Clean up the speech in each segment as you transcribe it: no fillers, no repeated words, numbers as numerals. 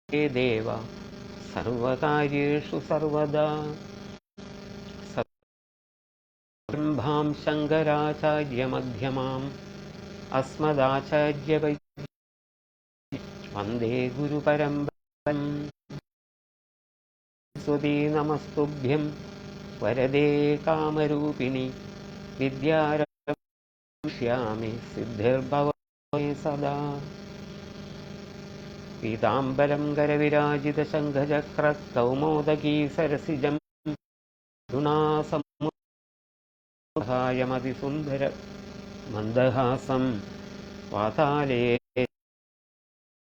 हे देव सर्वकार्येषु सर्वदा ब्रह्मां शङ्कराचार्यमध्यमाम् अस्मदाचार्यवैद्यं वन्दे गुरुपरम्पराम् स्वती नमस्तुभ्यं वरदे कामरूपिणि विद्यारम्भयामि सिद्धिर्भवति सदा पीताम्बरं करविराजितशङ्खचक्रकौमोदकी सरसिजं धुनासमुहायमतिसुन्दर मन्दहासं वाताले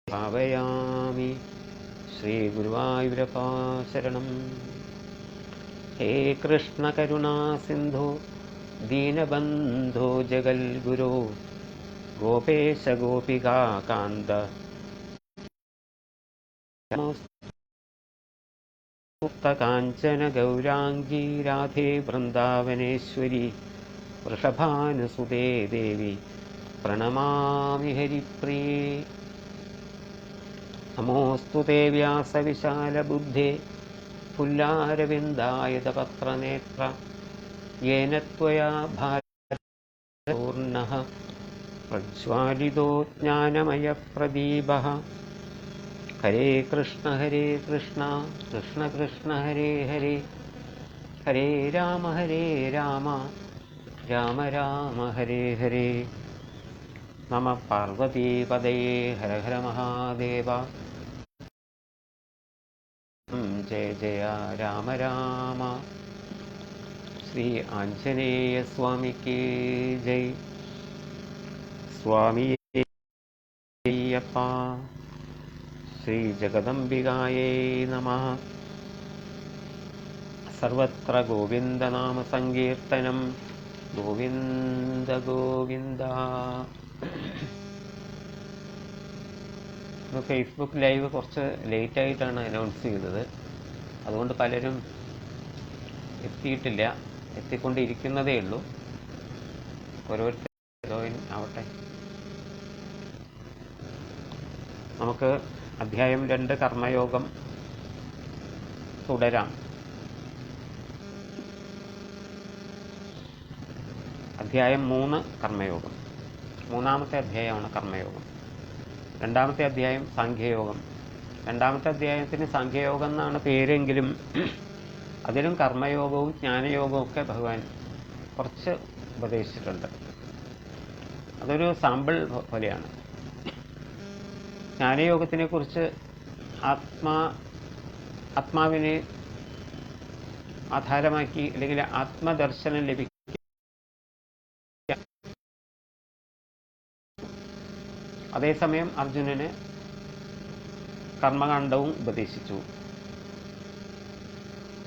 भावयामि। श्रीगुरुवायूरप्पा शरणं। हे कृष्ण करुणा सिन्धो दीनबन्धो जगद्गुरो गोपेश गोपिका कान्त मुक्तकाञ्चन गौराङ्गी राधे वृन्दावनेश्वरी वृषभानुसुते देवी प्रणमामि हरिप्रिये। नमोऽस्तु ते व्यासविशालबुद्धे पुल्लारविन्दायतपत्रनेत्र येन त्वया भारतपूर्णः प्रज्वालितो ज्ञानमयप्रदीपः। हरे कृष्ण कृष्ण कृष्ण हरे हरे हरे राम राम राम हरे हरे। नमः पार्वतीपदये हर हर महादेव। जय जय राम राम। श्री आंजनेय स्वामी की जय। स्वामी अय्यप्पा। श्री जगदम्बिकायै नमः। सर्वत्र गोविंद नाम संकीर्तनं गोविंद गोविंद। ഫേസ്ബുക്ക് ലൈവ് കുറച്ച് ലേറ്റായിട്ടാണ് അനൗൺസ് ചെയ്തത്, അതുകൊണ്ട് പലരും എത്തിയിട്ടില്ല, എത്തിക്കൊണ്ടിരിക്കുന്നതേ ഉള്ളൂ. ഓരോരുത്തർ ജോയിൻ ആവട്ടെ. നമുക്ക് അധ്യായം 2 കർമ്മയോഗം തുടരാം. അധ്യായം 3 കർമ്മയോഗം. മൂന്നാമത്തെ അധ്യായമാണ് കർമ്മയോഗം. രണ്ടാമത്തെ അധ്യായം സാഖ്യയോഗം. രണ്ടാമത്തെ അധ്യായത്തിന് സാഖ്യയോഗം എന്നാണ് പേരെങ്കിലും അതിലും കർമ്മയോഗവും ജ്ഞാനയോഗവും ഒക്കെ ഭഗവാൻ കുറച്ച് ഉപദേശിച്ചിട്ടുണ്ട്. അതൊരു സാമ്പിൾ പോലെയാണ്. ജ്ഞാനയോഗത്തിനെ കുറിച്ച് ആത്മാവിനെ ആധാരമാക്കി അല്ലെങ്കിൽ ആത്മദർശനം ലഭിക്കും. അതേസമയം അർജുനന് കർമ്മകാണ്ഡവും ഉപദേശിച്ചു.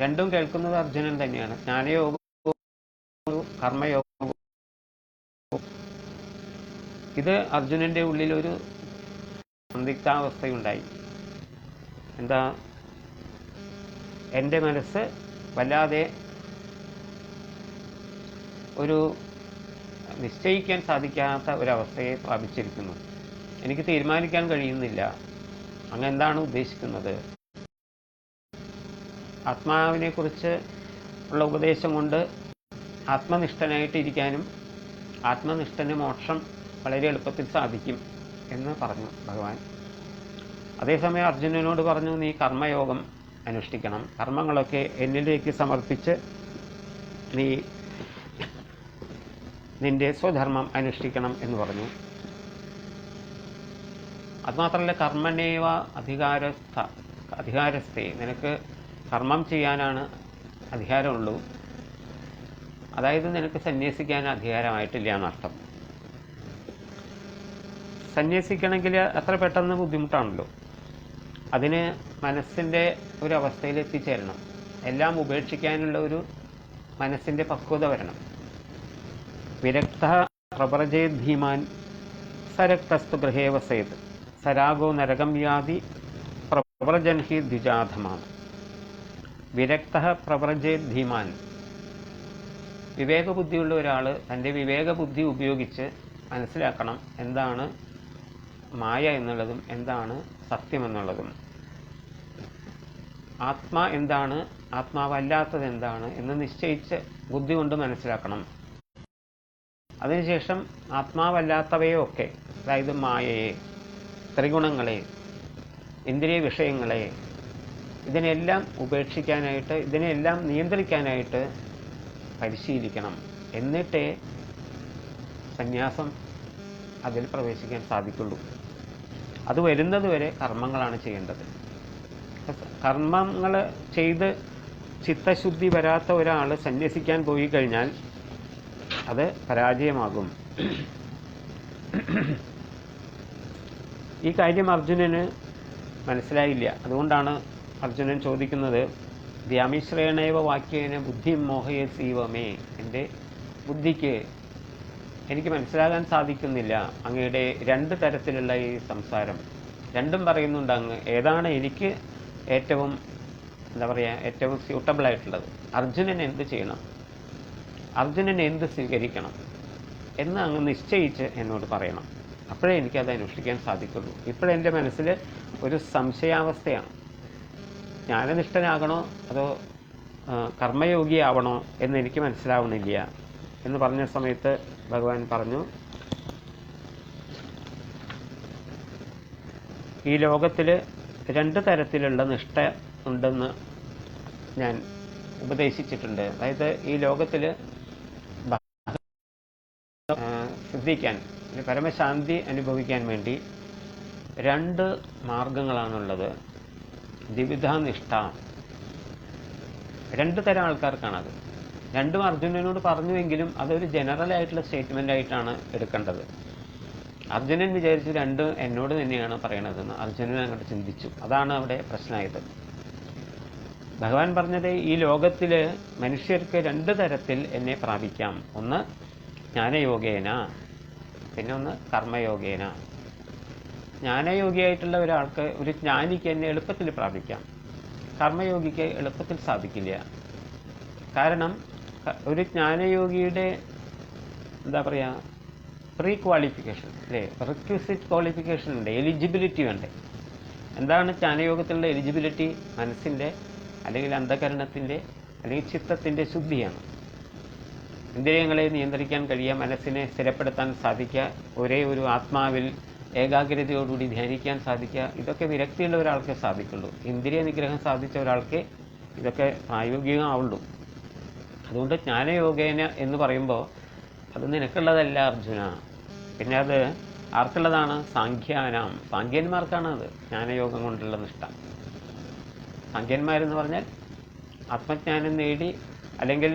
രണ്ടും കേൾക്കുന്നത് അർജുനൻ തന്നെയാണ്. ജ്ഞാനയോഗവും കർമ്മയോഗവും. ഇത് അർജുനന്റെ ഉള്ളിലൊരു സന്ദിഗ്ധാവസ്ഥയുണ്ടായി. എന്താ, എൻ്റെ മനസ്സ് വല്ലാതെ ഒരു നിശ്ചയിക്കാൻ സാധിക്കാത്ത ഒരവസ്ഥയെ പ്രാപിച്ചിരിക്കുന്നു. എനിക്ക് തീരുമാനിക്കാൻ കഴിയുന്നില്ല. അങ്ങ് എന്താണ് ഉദ്ദേശിക്കുന്നത്? ആത്മാവിനെക്കുറിച്ച് ഉള്ള ഉപദേശം കൊണ്ട് ആത്മനിഷ്ഠനായിട്ടിരിക്കാനും ആത്മനിഷ്ഠന് മോക്ഷം വളരെ എളുപ്പത്തിൽ സാധിക്കും എന്ന് പറഞ്ഞു ഭഗവാൻ. അതേസമയം അർജുനനോട് പറഞ്ഞു, നീ കർമ്മയോഗം അനുഷ്ഠിക്കണം, കർമ്മങ്ങളൊക്കെ എന്നിലേക്ക് സമർപ്പിച്ച് നീ നിന്റെ സ്വധർമ്മം അനുഷ്ഠിക്കണം എന്ന് പറഞ്ഞു. അതുമാത്രമല്ല, കർമ്മണേവ അധികാരസ്ഥേ, നിനക്ക് കർമ്മം ചെയ്യാനാണ് അധികാരമുള്ളൂ. അതായത് നിനക്ക് സന്യസിക്കാൻ അധികാരമായിട്ടില്ല എന്നർത്ഥം. സന്യസിക്കണമെങ്കിൽ അത്ര പെട്ടെന്ന് ബുദ്ധിമുട്ടാണല്ലോ. അതിന് മനസ്സിൻ്റെ ഒരു അവസ്ഥയിൽ എത്തിച്ചേരണം. എല്ലാം ഉപേക്ഷിക്കാനുള്ള ഒരു മനസ്സിൻ്റെ പക്വത വരണം. വിരക്ത പ്രവ്രജേത് ധീമാൻ സരക്തസ്തു ഗൃഹേ വസേത് സരാഗോ നരകം യാതി പ്രവ്രജൻ ഹി ദ്വിജാധമാണ്. വിരക്ത പ്രവ്രജേത് ധീമാൻ. വിവേകബുദ്ധിയുള്ള ഒരാൾ തൻ്റെ വിവേകബുദ്ധി ഉപയോഗിച്ച് മനസ്സിലാക്കണം എന്താണ് മായ എന്നുള്ളതും എന്താണ് സത്യമെന്നുള്ളതും, ആത്മാ എന്താണ്, ആത്മാവല്ലാത്തത് എന്താണ് എന്ന് നിശ്ചയിച്ച് ബുദ്ധി കൊണ്ട് മനസ്സിലാക്കണം. അതിനുശേഷം ആത്മാവല്ലാത്തവയൊക്കെ, അതായത് മായയെ, ത്രിഗുണങ്ങളെ, ഇന്ദ്രിയ വിഷയങ്ങളെ, ഇതിനെല്ലാം ഉപേക്ഷിക്കാനായിട്ട്, ഇതിനെല്ലാം നിയന്ത്രിക്കാനായിട്ട് പരിശീലിക്കണം. എന്നിട്ടേ സന്യാസം അതിൽ പ്രവേശിക്കാൻ സാധിക്കുള്ളൂ. അത് വരുന്നത് വരെ കർമ്മങ്ങളാണ് ചെയ്യേണ്ടത്. കർമ്മങ്ങൾ ചെയ്ത് ചിത്തശുദ്ധി വരാത്ത ഒരാൾ സന്യസിക്കാൻ പോയി കഴിഞ്ഞാൽ അത് പരാജയമാകും. ഈ കാര്യം അർജുനന് മനസ്സിലായില്ല. അതുകൊണ്ടാണ് അർജുനൻ ചോദിക്കുന്നത്, വ്യാമിശ്രേണേവ വാക്യേന ബുദ്ധി മോഹയസീവമേ, എൻ്റെ ബുദ്ധിക്ക് എനിക്ക് മനസ്സിലാകാൻ സാധിക്കുന്നില്ല അങ്ങയുടെ രണ്ട് തരത്തിലുള്ള ഈ സംസാരം. രണ്ടും പറയുന്നുണ്ട് അങ്ങ്. ഏതാണ് എനിക്ക് ഏറ്റവും ഏറ്റവും സ്യൂട്ടബിൾ ആയിട്ടുള്ളത്? അർജുനൻ എന്ത് ചെയ്യണം, അർജുനൻ എന്ത് സ്വീകരിക്കണം എന്ന് അങ്ങ് നിശ്ചയിച്ച് എന്നോട് പറയണം. അപ്പോഴേ എനിക്കത് അനുഷ്ഠിക്കാൻ സാധിക്കുള്ളൂ. ഇപ്പോഴെൻ്റെ മനസ്സിൽ ഒരു സംശയാവസ്ഥയാണ്. ജ്ഞാനനിഷ്ഠനാകണോ അതോ കർമ്മയോഗിയാവണോ എന്നെനിക്ക് മനസ്സിലാവണില്ല എന്ന് പറഞ്ഞ സമയത്ത് ഭഗവാൻ പറഞ്ഞു, ഈ ലോകത്തിൽ രണ്ട് തരത്തിലുള്ള നിഷ്ഠ ഉണ്ടെന്ന് ഞാൻ ഉപദേശിച്ചിട്ടുണ്ട്. അതായത് ഈ ലോകത്തിൽ സിദ്ധിക്കാൻ, പരമശാന്തി അനുഭവിക്കാൻ വേണ്ടി രണ്ട് മാർഗങ്ങളാണുള്ളത്. ദ്വിവിധ നിഷ്ഠ. രണ്ട് തരം ആൾക്കാർക്കാണത്. രണ്ടും അർജുനനോട് പറഞ്ഞുവെങ്കിലും അതൊരു ജനറൽ ആയിട്ടുള്ള സ്റ്റേറ്റ്മെൻ്റ് ആയിട്ടാണ് എടുക്കേണ്ടത്. അർജുനൻ വിചാരിച്ചു രണ്ടും എന്നോട് തന്നെയാണ് പറയണതെന്ന് അർജുനൻ അങ്ങോട്ട് ചിന്തിച്ചു. അതാണ് അവിടെ പ്രശ്നമായത്. ഭഗവാൻ പറഞ്ഞത്, ഈ ലോകത്തിൽ മനുഷ്യർക്ക് രണ്ട് തരത്തിൽ എന്നെ പ്രാപിക്കാം. ഒന്ന് ജ്ഞാനയോഗേന, പിന്നെ ഒന്ന് കർമ്മയോഗേന. ജ്ഞാനയോഗിയായിട്ടുള്ള ഒരാൾക്ക്, ഒരു ജ്ഞാനിക്ക് എന്നെ എളുപ്പത്തിൽ പ്രാപിക്കാം. കർമ്മയോഗിക്ക് എളുപ്പത്തിൽ സാധിക്കില്ല. കാരണം ഒരു ജ്ഞാനയോഗിയുടെ പ്രീ ക്വാളിഫിക്കേഷൻ അല്ലേ, റിക്വിസിറ്റ് ക്വാളിഫിക്കേഷൻ ഉണ്ട്, എലിജിബിലിറ്റി ഉണ്ട്. എന്താണ് ജ്ഞാനയോഗത്തിലുള്ള എലിജിബിലിറ്റി? മനസ്സിൻ്റെ അല്ലെങ്കിൽ അന്ധകരണത്തിൻ്റെ അല്ലെങ്കിൽ ചിത്തത്തിൻ്റെ ശുദ്ധിയാണ്. ഇന്ദ്രിയങ്ങളെ നിയന്ത്രിക്കാൻ കഴിയുക, മനസ്സിനെ സ്ഥിരപ്പെടുത്താൻ സാധിക്കുക, ഒരേ ഒരു ആത്മാവിൽ ഏകാഗ്രതയോടുകൂടി ധ്യാനിക്കാൻ സാധിക്കുക. ഇതൊക്കെ വിരക്തിയുള്ള ഒരാൾക്കേ സാധിക്കുള്ളൂ. ഇന്ദ്രിയ നിഗ്രഹം സാധിച്ച ഒരാൾക്ക് ഇതൊക്കെ പ്രായോഗികമാവുള്ളൂ. അതുകൊണ്ട് ജ്ഞാനയോഗേന എന്ന് പറയുമ്പോൾ അത് നിനക്കുള്ളതല്ല അർജുന. പിന്നെ അത് ആർക്കുള്ളതാണ്? സാഖ്യാനാം, സാഖ്യന്മാർക്കാണ് അത് ജ്ഞാനയോഗം കൊണ്ടുള്ള നിഷ്ഠ. സാഖ്യന്മാരെന്ന് പറഞ്ഞാൽ ആത്മജ്ഞാനം നേടി അല്ലെങ്കിൽ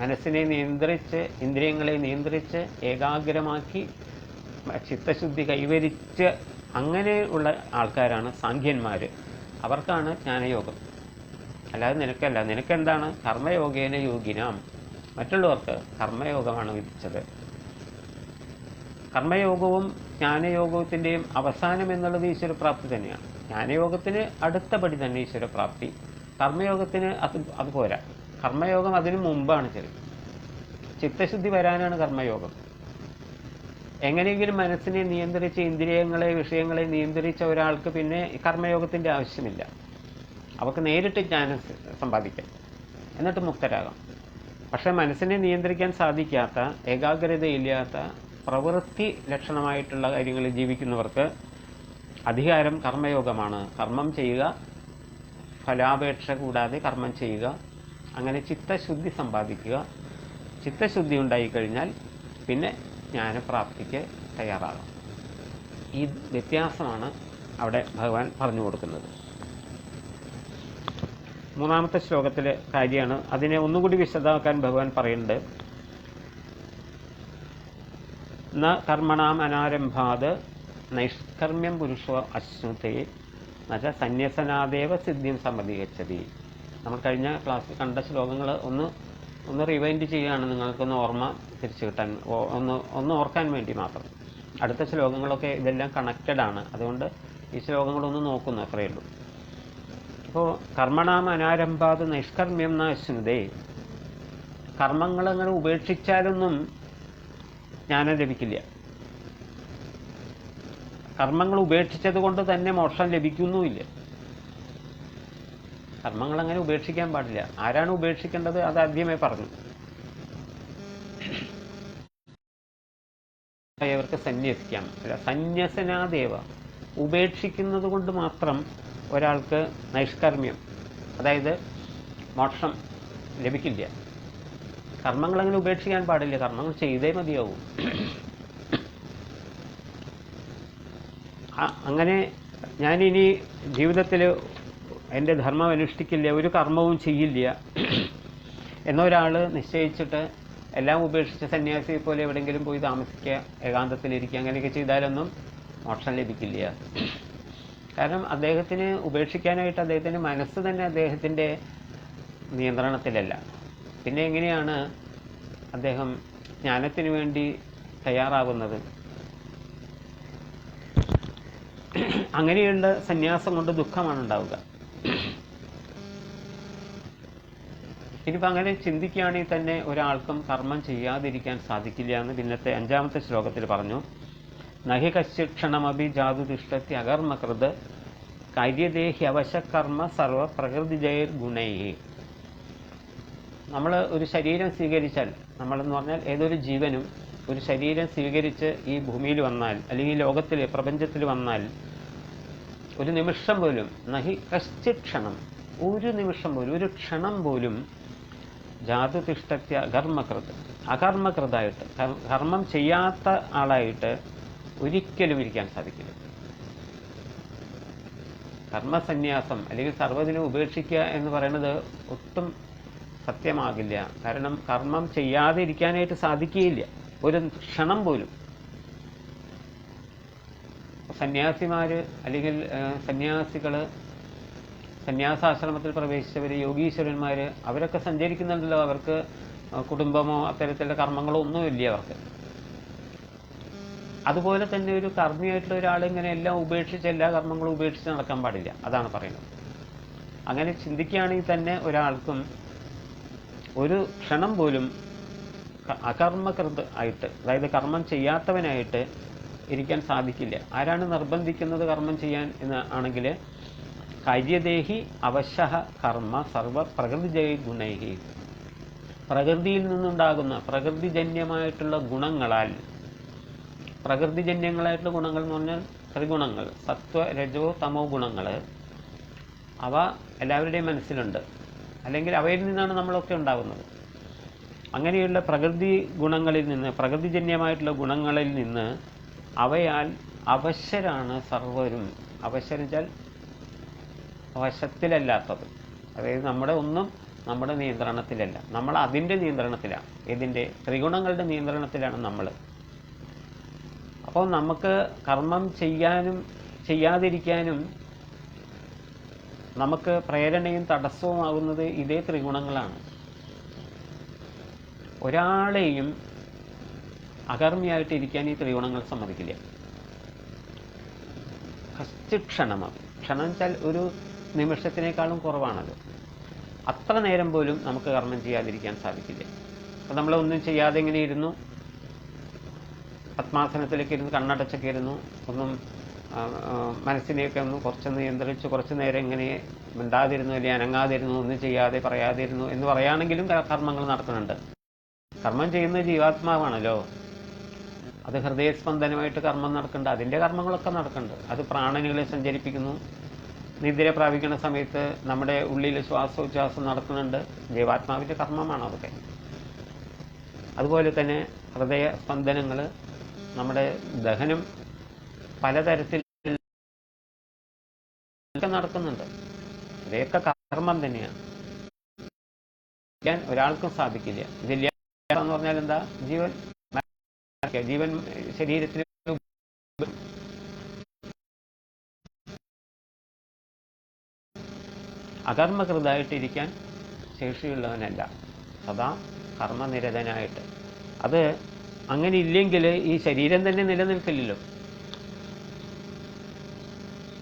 മനസ്സിനെ നിയന്ത്രിച്ച് ഇന്ദ്രിയങ്ങളെ നിയന്ത്രിച്ച് ഏകാഗ്രമാക്കി ചിത്തശുദ്ധി കൈവരിച്ച് അങ്ങനെയുള്ള ആൾക്കാരാണ് സാഖ്യന്മാർ. അവർക്കാണ് ജ്ഞാനയോഗം, അല്ലാതെ നിനക്കല്ല. നിനക്കെന്താണ്? കർമ്മയോഗേന യോഗിനാം. മറ്റുള്ളവർക്ക് കർമ്മയോഗമാണ് വിധിച്ചത്. കർമ്മയോഗവും ജ്ഞാനയോഗത്തിൻ്റെയും അവസാനം എന്നുള്ളത് ഈശ്വരപ്രാപ്തി തന്നെയാണ്. ജ്ഞാനയോഗത്തിന് അടുത്ത പടി തന്നെ ഈശ്വരപ്രാപ്തി. കർമ്മയോഗത്തിന് അത് പോരാ. കർമ്മയോഗം അതിനു മുമ്പാണ്. ചിത്തശുദ്ധി വരാനാണ് കർമ്മയോഗം. എങ്ങനെയെങ്കിലും മനസ്സിനെ നിയന്ത്രിച്ച് ഇന്ദ്രിയങ്ങളെ വിഷയങ്ങളെ നിയന്ത്രിച്ച ഒരാൾക്ക് പിന്നെ കർമ്മയോഗത്തിൻ്റെ ആവശ്യമില്ല. അവർക്ക് നേരിട്ട് ജ്ഞാനം സമ്പാദിക്കാം, എന്നിട്ട് മുക്തരാകാം. പക്ഷെ മനസ്സിനെ നിയന്ത്രിക്കാൻ സാധിക്കാത്ത, ഏകാഗ്രതയില്ലാത്ത, പ്രവൃത്തി ലക്ഷണമായിട്ടുള്ള കാര്യങ്ങളിൽ ജീവിക്കുന്നവർക്ക് അധികാരം കർമ്മയോഗമാണ്. കർമ്മം ചെയ്യുക, ഫലാപേക്ഷ കൂടാതെ കർമ്മം ചെയ്യുക, അങ്ങനെ ചിത്തശുദ്ധി സമ്പാദിക്കുക. ചിത്തശുദ്ധി ഉണ്ടായിക്കഴിഞ്ഞാൽ പിന്നെ ജ്ഞാനപ്രാപ്തിക്ക് തയ്യാറാകാം. ഈ വ്യത്യാസമാണ് അവിടെ ഭഗവാൻ പറഞ്ഞു കൊടുക്കുന്നത്. മൂന്നാമത്തെ ശ്ലോകത്തിലെ കാര്യമാണ്. അതിനെ ഒന്നുകൂടി വിശദമാക്കാൻ ഭഗവാൻ പറയുന്നുണ്ട്. ന കർമ്മണാം അനാരംഭാത് നൈഷ്കർമ്മ്യം പുരുഷോ അശ്നുതേ എന്നുവെച്ച സന്യസനാദേവ സിദ്ധിയും സമ്മതികച്ചതി. നമ്മൾ കഴിഞ്ഞ ക്ലാസ്സിൽ കണ്ട ശ്ലോകങ്ങൾ ഒന്ന് റിവൈൻഡ് ചെയ്യുകയാണ്, നിങ്ങൾക്കൊന്ന് ഓർമ്മ തിരിച്ചു കിട്ടാൻ, ഒന്ന് ഓർക്കാൻ വേണ്ടി മാത്രം. അടുത്ത ശ്ലോകങ്ങളൊക്കെ ഇതെല്ലാം കണക്റ്റഡ് ആണ്. അതുകൊണ്ട് ഈ ശ്ലോകങ്ങളൊന്ന് നോക്കുന്നു, അത്രയേ ഉള്ളൂ. അപ്പോൾ കർമ്മണാം അനാരംഭാത് നൈഷ്കർമ്മ്യം ന അശ്നുതേ. കർമ്മങ്ങൾ അങ്ങനെ ഉപേക്ഷിച്ചാലൊന്നും ജ്ഞാനം ലഭിക്കില്ല. കർമ്മങ്ങൾ ഉപേക്ഷിച്ചത് കൊണ്ട് തന്നെ മോക്ഷം ലഭിക്കുന്നുമില്ല. കർമ്മങ്ങൾ അങ്ങനെ ഉപേക്ഷിക്കാൻ പാടില്ല. ആരാണ് ഉപേക്ഷിക്കേണ്ടത്? അത് ആദ്യമേ പറഞ്ഞു. അവർക്ക് സന്യസിക്കാം. അല്ല, സന്യസനാദേവ, ഉപേക്ഷിക്കുന്നത് കൊണ്ട് മാത്രം ഒരാൾക്ക് നൈഷ്കർമ്മ്യം, അതായത് മോക്ഷം ലഭിക്കില്ല. കർമ്മങ്ങൾ അങ്ങനെ ഉപേക്ഷിക്കാൻ പാടില്ല. കർമ്മങ്ങൾ ചെയ്തേ മതിയാവും. അങ്ങനെ ഞാനിനി ജീവിതത്തിൽ എൻ്റെ ധർമ്മം അനുഷ്ഠിക്കില്ല, ഒരു കർമ്മവും ചെയ്യില്ല എന്നൊരാൾ നിശ്ചയിച്ചിട്ട് എല്ലാം ഉപേക്ഷിച്ച് സന്യാസിയെ പോലെ എവിടെയെങ്കിലും പോയി താമസിക്കുക, ഏകാന്തത്തിലിരിക്കുക, അങ്ങനെയൊക്കെ ചെയ്താലൊന്നും മോക്ഷം ലഭിക്കില്ല. കാരണം അദ്ദേഹത്തിന് ഉപേക്ഷിക്കാനായിട്ട് അദ്ദേഹത്തിൻ്റെ മനസ്സ് തന്നെ അദ്ദേഹത്തിൻ്റെ നിയന്ത്രണത്തിലല്ല. പിന്നെ എങ്ങനെയാണ് അദ്ദേഹം ജ്ഞാനത്തിന് വേണ്ടി തയ്യാറാകുന്നത്? അങ്ങനെയുള്ള സന്യാസം കൊണ്ട് ദുഃഖമാണ് ഉണ്ടാവുക. ഇനിയിപ്പോൾ അങ്ങനെ ചിന്തിക്കുകയാണെങ്കിൽ തന്നെ ഒരാൾക്കും കർമ്മം ചെയ്യാതിരിക്കാൻ സാധിക്കില്ല എന്ന് പിന്നത്തെ 5ാമത്തെ ശ്ലോകത്തിൽ പറഞ്ഞു. നഹി കശ്ചിക്ഷണമഭി ജാതുതിഷ്ഠത്തി അകർമ്മകൃത് കാര്യദേഹി അവശകർമ്മ സർവ പ്രകൃതിജൈർ ഗുണൈ. നമ്മൾ ഒരു ശരീരം സ്വീകരിച്ചാൽ, നമ്മളെന്ന് പറഞ്ഞാൽ ഏതൊരു ജീവനും ഒരു ശരീരം സ്വീകരിച്ച് ഈ ഭൂമിയിൽ വന്നാൽ, അല്ലെങ്കിൽ ലോകത്തിൽ പ്രപഞ്ചത്തിൽ വന്നാൽ, ഒരു നിമിഷം പോലും നഹി കശ്ചിക്ഷണം, ഒരു നിമിഷം പോലും, ഒരു ക്ഷണം പോലും ജാതുതിഷ്ഠത്യ അകർമ്മകൃത്, അകർമ്മകൃതായിട്ട്, കർമ്മം ചെയ്യാത്ത ആളായിട്ട് ഒരിക്കലും ഇരിക്കാൻ സാധിക്കില്ല. കർമ്മസന്യാസം അല്ലെങ്കിൽ സർവ്വതിനും ഉപേക്ഷിക്കുക എന്ന് പറയുന്നത് ഒട്ടും സത്യമാകില്ല. കാരണം കർമ്മം ചെയ്യാതെ ഇരിക്കാനായിട്ട് സാധിക്കുകയില്ല ഒരു ക്ഷണം പോലും. സന്യാസിമാർ അല്ലെങ്കിൽ സന്യാസികൾ, സന്യാസാശ്രമത്തിൽ പ്രവേശിച്ചവർ, യോഗീശ്വരന്മാർ, അവരൊക്കെ സഞ്ചരിക്കുന്നുണ്ടല്ലോ. അവർക്ക് കുടുംബമോ അത്തരത്തിലുള്ള കർമ്മങ്ങളോ ഒന്നുമില്ല അവർക്ക്. അതുപോലെ തന്നെ ഒരു കർമ്മിയായിട്ടുള്ള ഒരാളിങ്ങനെ എല്ലാം ഉപേക്ഷിച്ച്, എല്ലാ കർമ്മങ്ങളും ഉപേക്ഷിച്ച് നടക്കാൻ പാടില്ല. അതാണ് പറയുന്നത്. അങ്ങനെ ചിന്തിക്കുകയാണെങ്കിൽ തന്നെ ഒരാൾക്കും ഒരു ക്ഷണം പോലും അകർമ്മകൃത് ആയിട്ട്, അതായത് കർമ്മം ചെയ്യാത്തവനായിട്ട് ഇരിക്കാൻ സാധിക്കില്ല. ആരാണ് നിർബന്ധിക്കുന്നത് കർമ്മം ചെയ്യാൻ എന്ന് ആണെങ്കിൽ, കാര്യദേഹി അവശഃ കർമ്മ സർവ പ്രകൃതിജൈ ഗുണൈഹി, പ്രകൃതിയിൽ നിന്നുണ്ടാകുന്ന പ്രകൃതിജന്യമായിട്ടുള്ള ഗുണങ്ങളാൽ, പ്രകൃതിജന്യങ്ങളായിട്ടുള്ള ഗുണങ്ങൾ എന്ന് പറഞ്ഞാൽ ത്രിഗുണങ്ങൾ, സത്വ രജോ തമോ ഗുണങ്ങൾ, അവ എല്ലാവരുടെയും മനസ്സിലുണ്ട്. അല്ലെങ്കിൽ അവയിൽ നിന്നാണ് നമ്മളൊക്കെ ഉണ്ടാകുന്നത്. അങ്ങനെയുള്ള പ്രകൃതി ഗുണങ്ങളിൽ നിന്ന്, പ്രകൃതിജന്യമായിട്ടുള്ള ഗുണങ്ങളിൽ നിന്ന് അവയാൽ അവശരാണ് സർവരും. അവശരിച്ചാൽ വശത്തിലല്ലാത്തത്, അതായത് നമ്മുടെ ഒന്നും നമ്മുടെ നിയന്ത്രണത്തിലല്ല, നമ്മൾ അതിൻ്റെ നിയന്ത്രണത്തിലാണ്. ഇതിൻ്റെ ത്രിഗുണങ്ങളുടെ നിയന്ത്രണത്തിലാണ് നമ്മൾ. അപ്പോൾ നമുക്ക് കർമ്മം ചെയ്യാനും ചെയ്യാതിരിക്കാനും നമുക്ക് പ്രേരണയും തടസ്സവുമാകുന്നത് ഇതേ ത്രിഗുണങ്ങളാണ്. ഒരാളെയും അകർമ്മിയായിട്ടിരിക്കാൻ ഈ ത്രിഗുണങ്ങൾ സമ്മതിക്കില്ല. കശ്ചിക്ഷണമാണ്. ക്ഷണം വെച്ചാൽ ഒരു നിമിഷത്തിനേക്കാളും കുറവാണത്. അത്ര നേരം പോലും നമുക്ക് കർമ്മം ചെയ്യാതിരിക്കാൻ സാധിക്കില്ല. അപ്പം നമ്മളൊന്നും ചെയ്യാതെ ഇങ്ങനെ ഇരുന്നു, പത്മാസനത്തിലേക്ക് ഇരുന്ന് കണ്ണടച്ചൊക്കെ ഇരുന്നു, ഒന്നും മനസ്സിനെയൊക്കെ ഒന്ന് കുറച്ചൊന്ന് നിയന്ത്രിച്ച് കുറച്ച് നേരം ഇങ്ങനെ മിണ്ടാതിരുന്നു, അല്ലെങ്കിൽ അനങ്ങാതിരുന്നു, ഒന്നും ചെയ്യാതെ പറയാതിരുന്നു എന്ന് പറയുകയാണെങ്കിലും കർമ്മങ്ങൾ നടക്കുന്നുണ്ട്. കർമ്മം ചെയ്യുന്ന ജീവാത്മാവാണല്ലോ, അത് ഹൃദയസ്പന്ദനമായിട്ട് കർമ്മം നടക്കുന്നുണ്ട്. അതിൻ്റെ കർമ്മങ്ങളൊക്കെ നടക്കുന്നുണ്ട്. അത് പ്രാണനുകളെ സഞ്ചരിപ്പിക്കുന്നു. നിദ്ര പ്രാപിക്കുന്ന സമയത്ത് നമ്മുടെ ഉള്ളിൽ ശ്വാസോച്ഛ്വാസം നടക്കുന്നുണ്ട്. ജീവാത്മാവിൻ്റെ കർമ്മമാണ് അതൊക്കെ. അതുപോലെ തന്നെ ഹൃദയ സ്പന്ദനങ്ങൾ, നമ്മുടെ ദഹനം പലതരത്തിൽ നടക്കുന്നുണ്ട്. ഇവയൊക്കെ കർമ്മം തന്നെയാണ്. ഒരാൾക്കും സാധിക്കില്ല. ഇതില്ല എന്ന് പറഞ്ഞാൽ എന്താ? ജീവൻ ശരീരത്തിൽ അകർമ്മകൃതായിട്ടിരിക്കാൻ ശേഷിയുള്ളവനല്ല, സദാ കർമ്മനിരതനായിട്ട്. അത് അങ്ങനെ ഇല്ലെങ്കിൽ ഈ ശരീരം തന്നെ നിലനിൽക്കില്ലല്ലോ.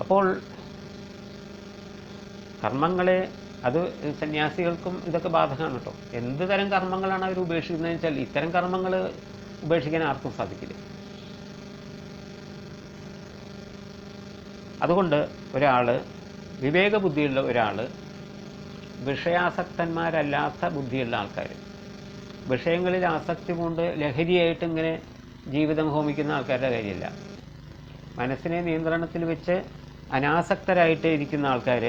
അപ്പോൾ കർമ്മങ്ങളെ അത് സന്യാസികൾക്കും ഇതൊക്കെ ബാധകമാണ് കേട്ടോ. എന്ത് തരം കർമ്മങ്ങളാണ് അവർ ഉപേക്ഷിക്കുന്നതെന്ന് വെച്ചാൽ ഇത്തരം കർമ്മങ്ങൾ ഉപേക്ഷിക്കാൻ ആർക്കും സാധിക്കില്ല. അതുകൊണ്ട് ഒരാൾ, വിവേകബുദ്ധിയുള്ള ഒരാൾ, വിഷയാസക്തന്മാരല്ലാത്ത ബുദ്ധിയുള്ള ആൾക്കാർ, വിഷയങ്ങളിൽ ആസക്തി കൊണ്ട് ലഹരിയായിട്ട് ഇങ്ങനെ ജീവിതം ഹോമിക്കുന്ന ആൾക്കാരുടെ കാര്യമില്ല. മനസ്സിനെ നിയന്ത്രണത്തിൽ വെച്ച് അനാസക്തരായിട്ട് ഇരിക്കുന്ന ആൾക്കാർ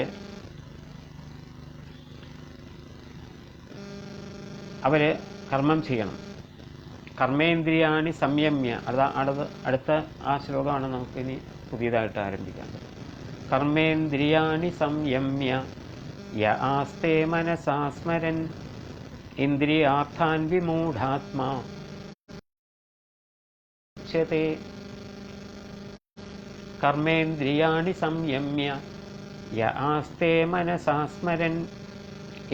അവർ കർമ്മം ചെയ്യണം. കർമ്മേന്ദ്രിയാണി സംയമ്യ, അടുത്ത ആ ശ്ലോകമാണ് നമുക്കിനി പുതിയതായിട്ട് ആരംഭിക്കേണ്ടത്. കർമ്മേന്ദ്രിയാണി സംയമ്യ യ ആസ്തേ മനസാ സ്മരൻ ഇന്ദ്രിയാർത്ഥാൻ വിമൂഢാത്മാ ഉച്യതേ. കർമ്മേന്ദ്രിയാണി സംയമ്യ യ ആസ്തേ മനസാ സ്മരൻ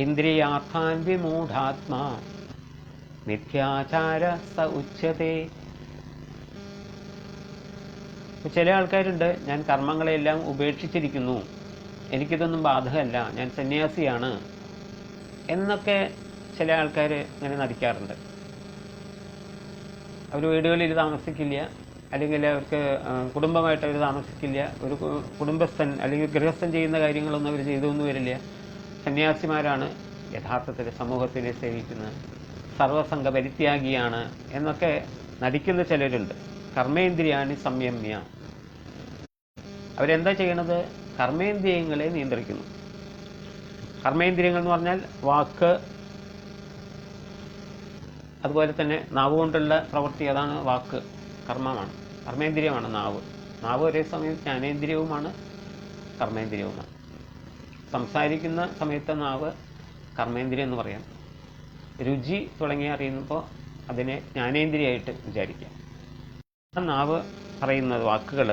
ഇന്ദ്രിയാർത്ഥാൻ വിമൂഢാത്മാ മിഥ്യാചാര സ ഉച്യതേ. ചില ആൾക്കാരുണ്ട്, ഞാൻ കർമ്മങ്ങളെല്ലാം ഉപേക്ഷിച്ചിരിക്കുന്നു, എനിക്കിതൊന്നും ബാധകമല്ല, ഞാൻ സന്യാസിയാണ് എന്നൊക്കെ ചില ആൾക്കാർ ഇങ്ങനെ നടിക്കാറുണ്ട്. അവർ വീടുകളിൽ താമസിക്കില്ല, അല്ലെങ്കിൽ അവർക്ക് കുടുംബമായിട്ട് അവർ താമസിക്കില്ല, ഒരു കുടുംബസ്ഥൻ അല്ലെങ്കിൽ ഗൃഹസ്ഥൻ ചെയ്യുന്ന കാര്യങ്ങളൊന്നും അവർ ചെയ്തൊന്നും വരില്ല. സന്യാസിമാരാണ് യഥാർത്ഥത്തിൽ സമൂഹത്തിനെ സേവിക്കുന്നത്, സർവസംഘ പരിത്യാഗിയാണ് എന്നൊക്കെ നടിക്കുന്ന ചിലരുണ്ട്. കർമ്മേന്ദ്രിയാണി സംയമ്യ, അവരെന്താ ചെയ്യണത്? കർമ്മേന്ദ്രിയങ്ങളെ നിയന്ത്രിക്കുന്നു. കർമ്മേന്ദ്രിയങ്ങൾ എന്ന് പറഞ്ഞാൽ വാക്ക്, അതുപോലെ തന്നെ നാവ് കൊണ്ടുള്ള പ്രവൃത്തി, അതാണ് വാക്ക്, കർമ്മമാണ്, കർമ്മേന്ദ്രിയമാണ് നാവ്. നാവ് ഒരേ സമയം ജ്ഞാനേന്ദ്രിയവുമാണ് കർമ്മേന്ദ്രിയവുമാണ്. സംസാരിക്കുന്ന സമയത്ത് നാവ് കർമ്മേന്ദ്രിയം എന്ന് പറയാം. രുചി തുടങ്ങിയ അറിയുമ്പോൾ അതിനെ ജ്ഞാനേന്ദ്രിയമായിട്ട് വിചാരിക്കാം. നാവ് പറയുന്നത് വാക്കുകൾ,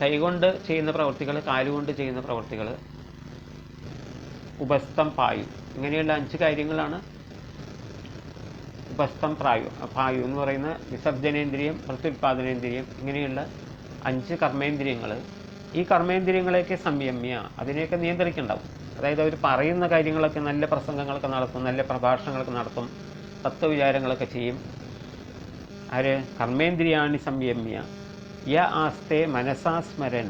കൈകൊണ്ട് ചെയ്യുന്ന പ്രവൃത്തികൾ, കാലുകൊണ്ട് ചെയ്യുന്ന പ്രവൃത്തികൾ, ഉപസ്ഥം പായു, ഇങ്ങനെയുള്ള 5 കാര്യങ്ങളാണ്. ഉപസ്ഥം പായു എന്ന് പറയുന്ന വിസർജനേന്ദ്രിയം, പ്രത്യുൽപാദനേന്ദ്രിയം, ഇങ്ങനെയുള്ള 5 കർമ്മേന്ദ്രിയങ്ങൾ. ഈ കർമ്മേന്ദ്രിയങ്ങളെയൊക്കെ സംയമ്യ, അതിനെയൊക്കെ നിയന്ത്രിക്കുന്നുണ്ടാവും. അതായത് അവർ പറയുന്ന കാര്യങ്ങളൊക്കെ, നല്ല പ്രസംഗങ്ങളൊക്കെ നടത്തും, നല്ല പ്രഭാഷണങ്ങളൊക്കെ നടത്തും, തത്വവിചാരങ്ങളൊക്കെ ചെയ്യും. ആര്? കർമ്മേന്ദ്രിയാണി സംയമ്യ യ ആസ്തേ മനസാ സ്മരൻ.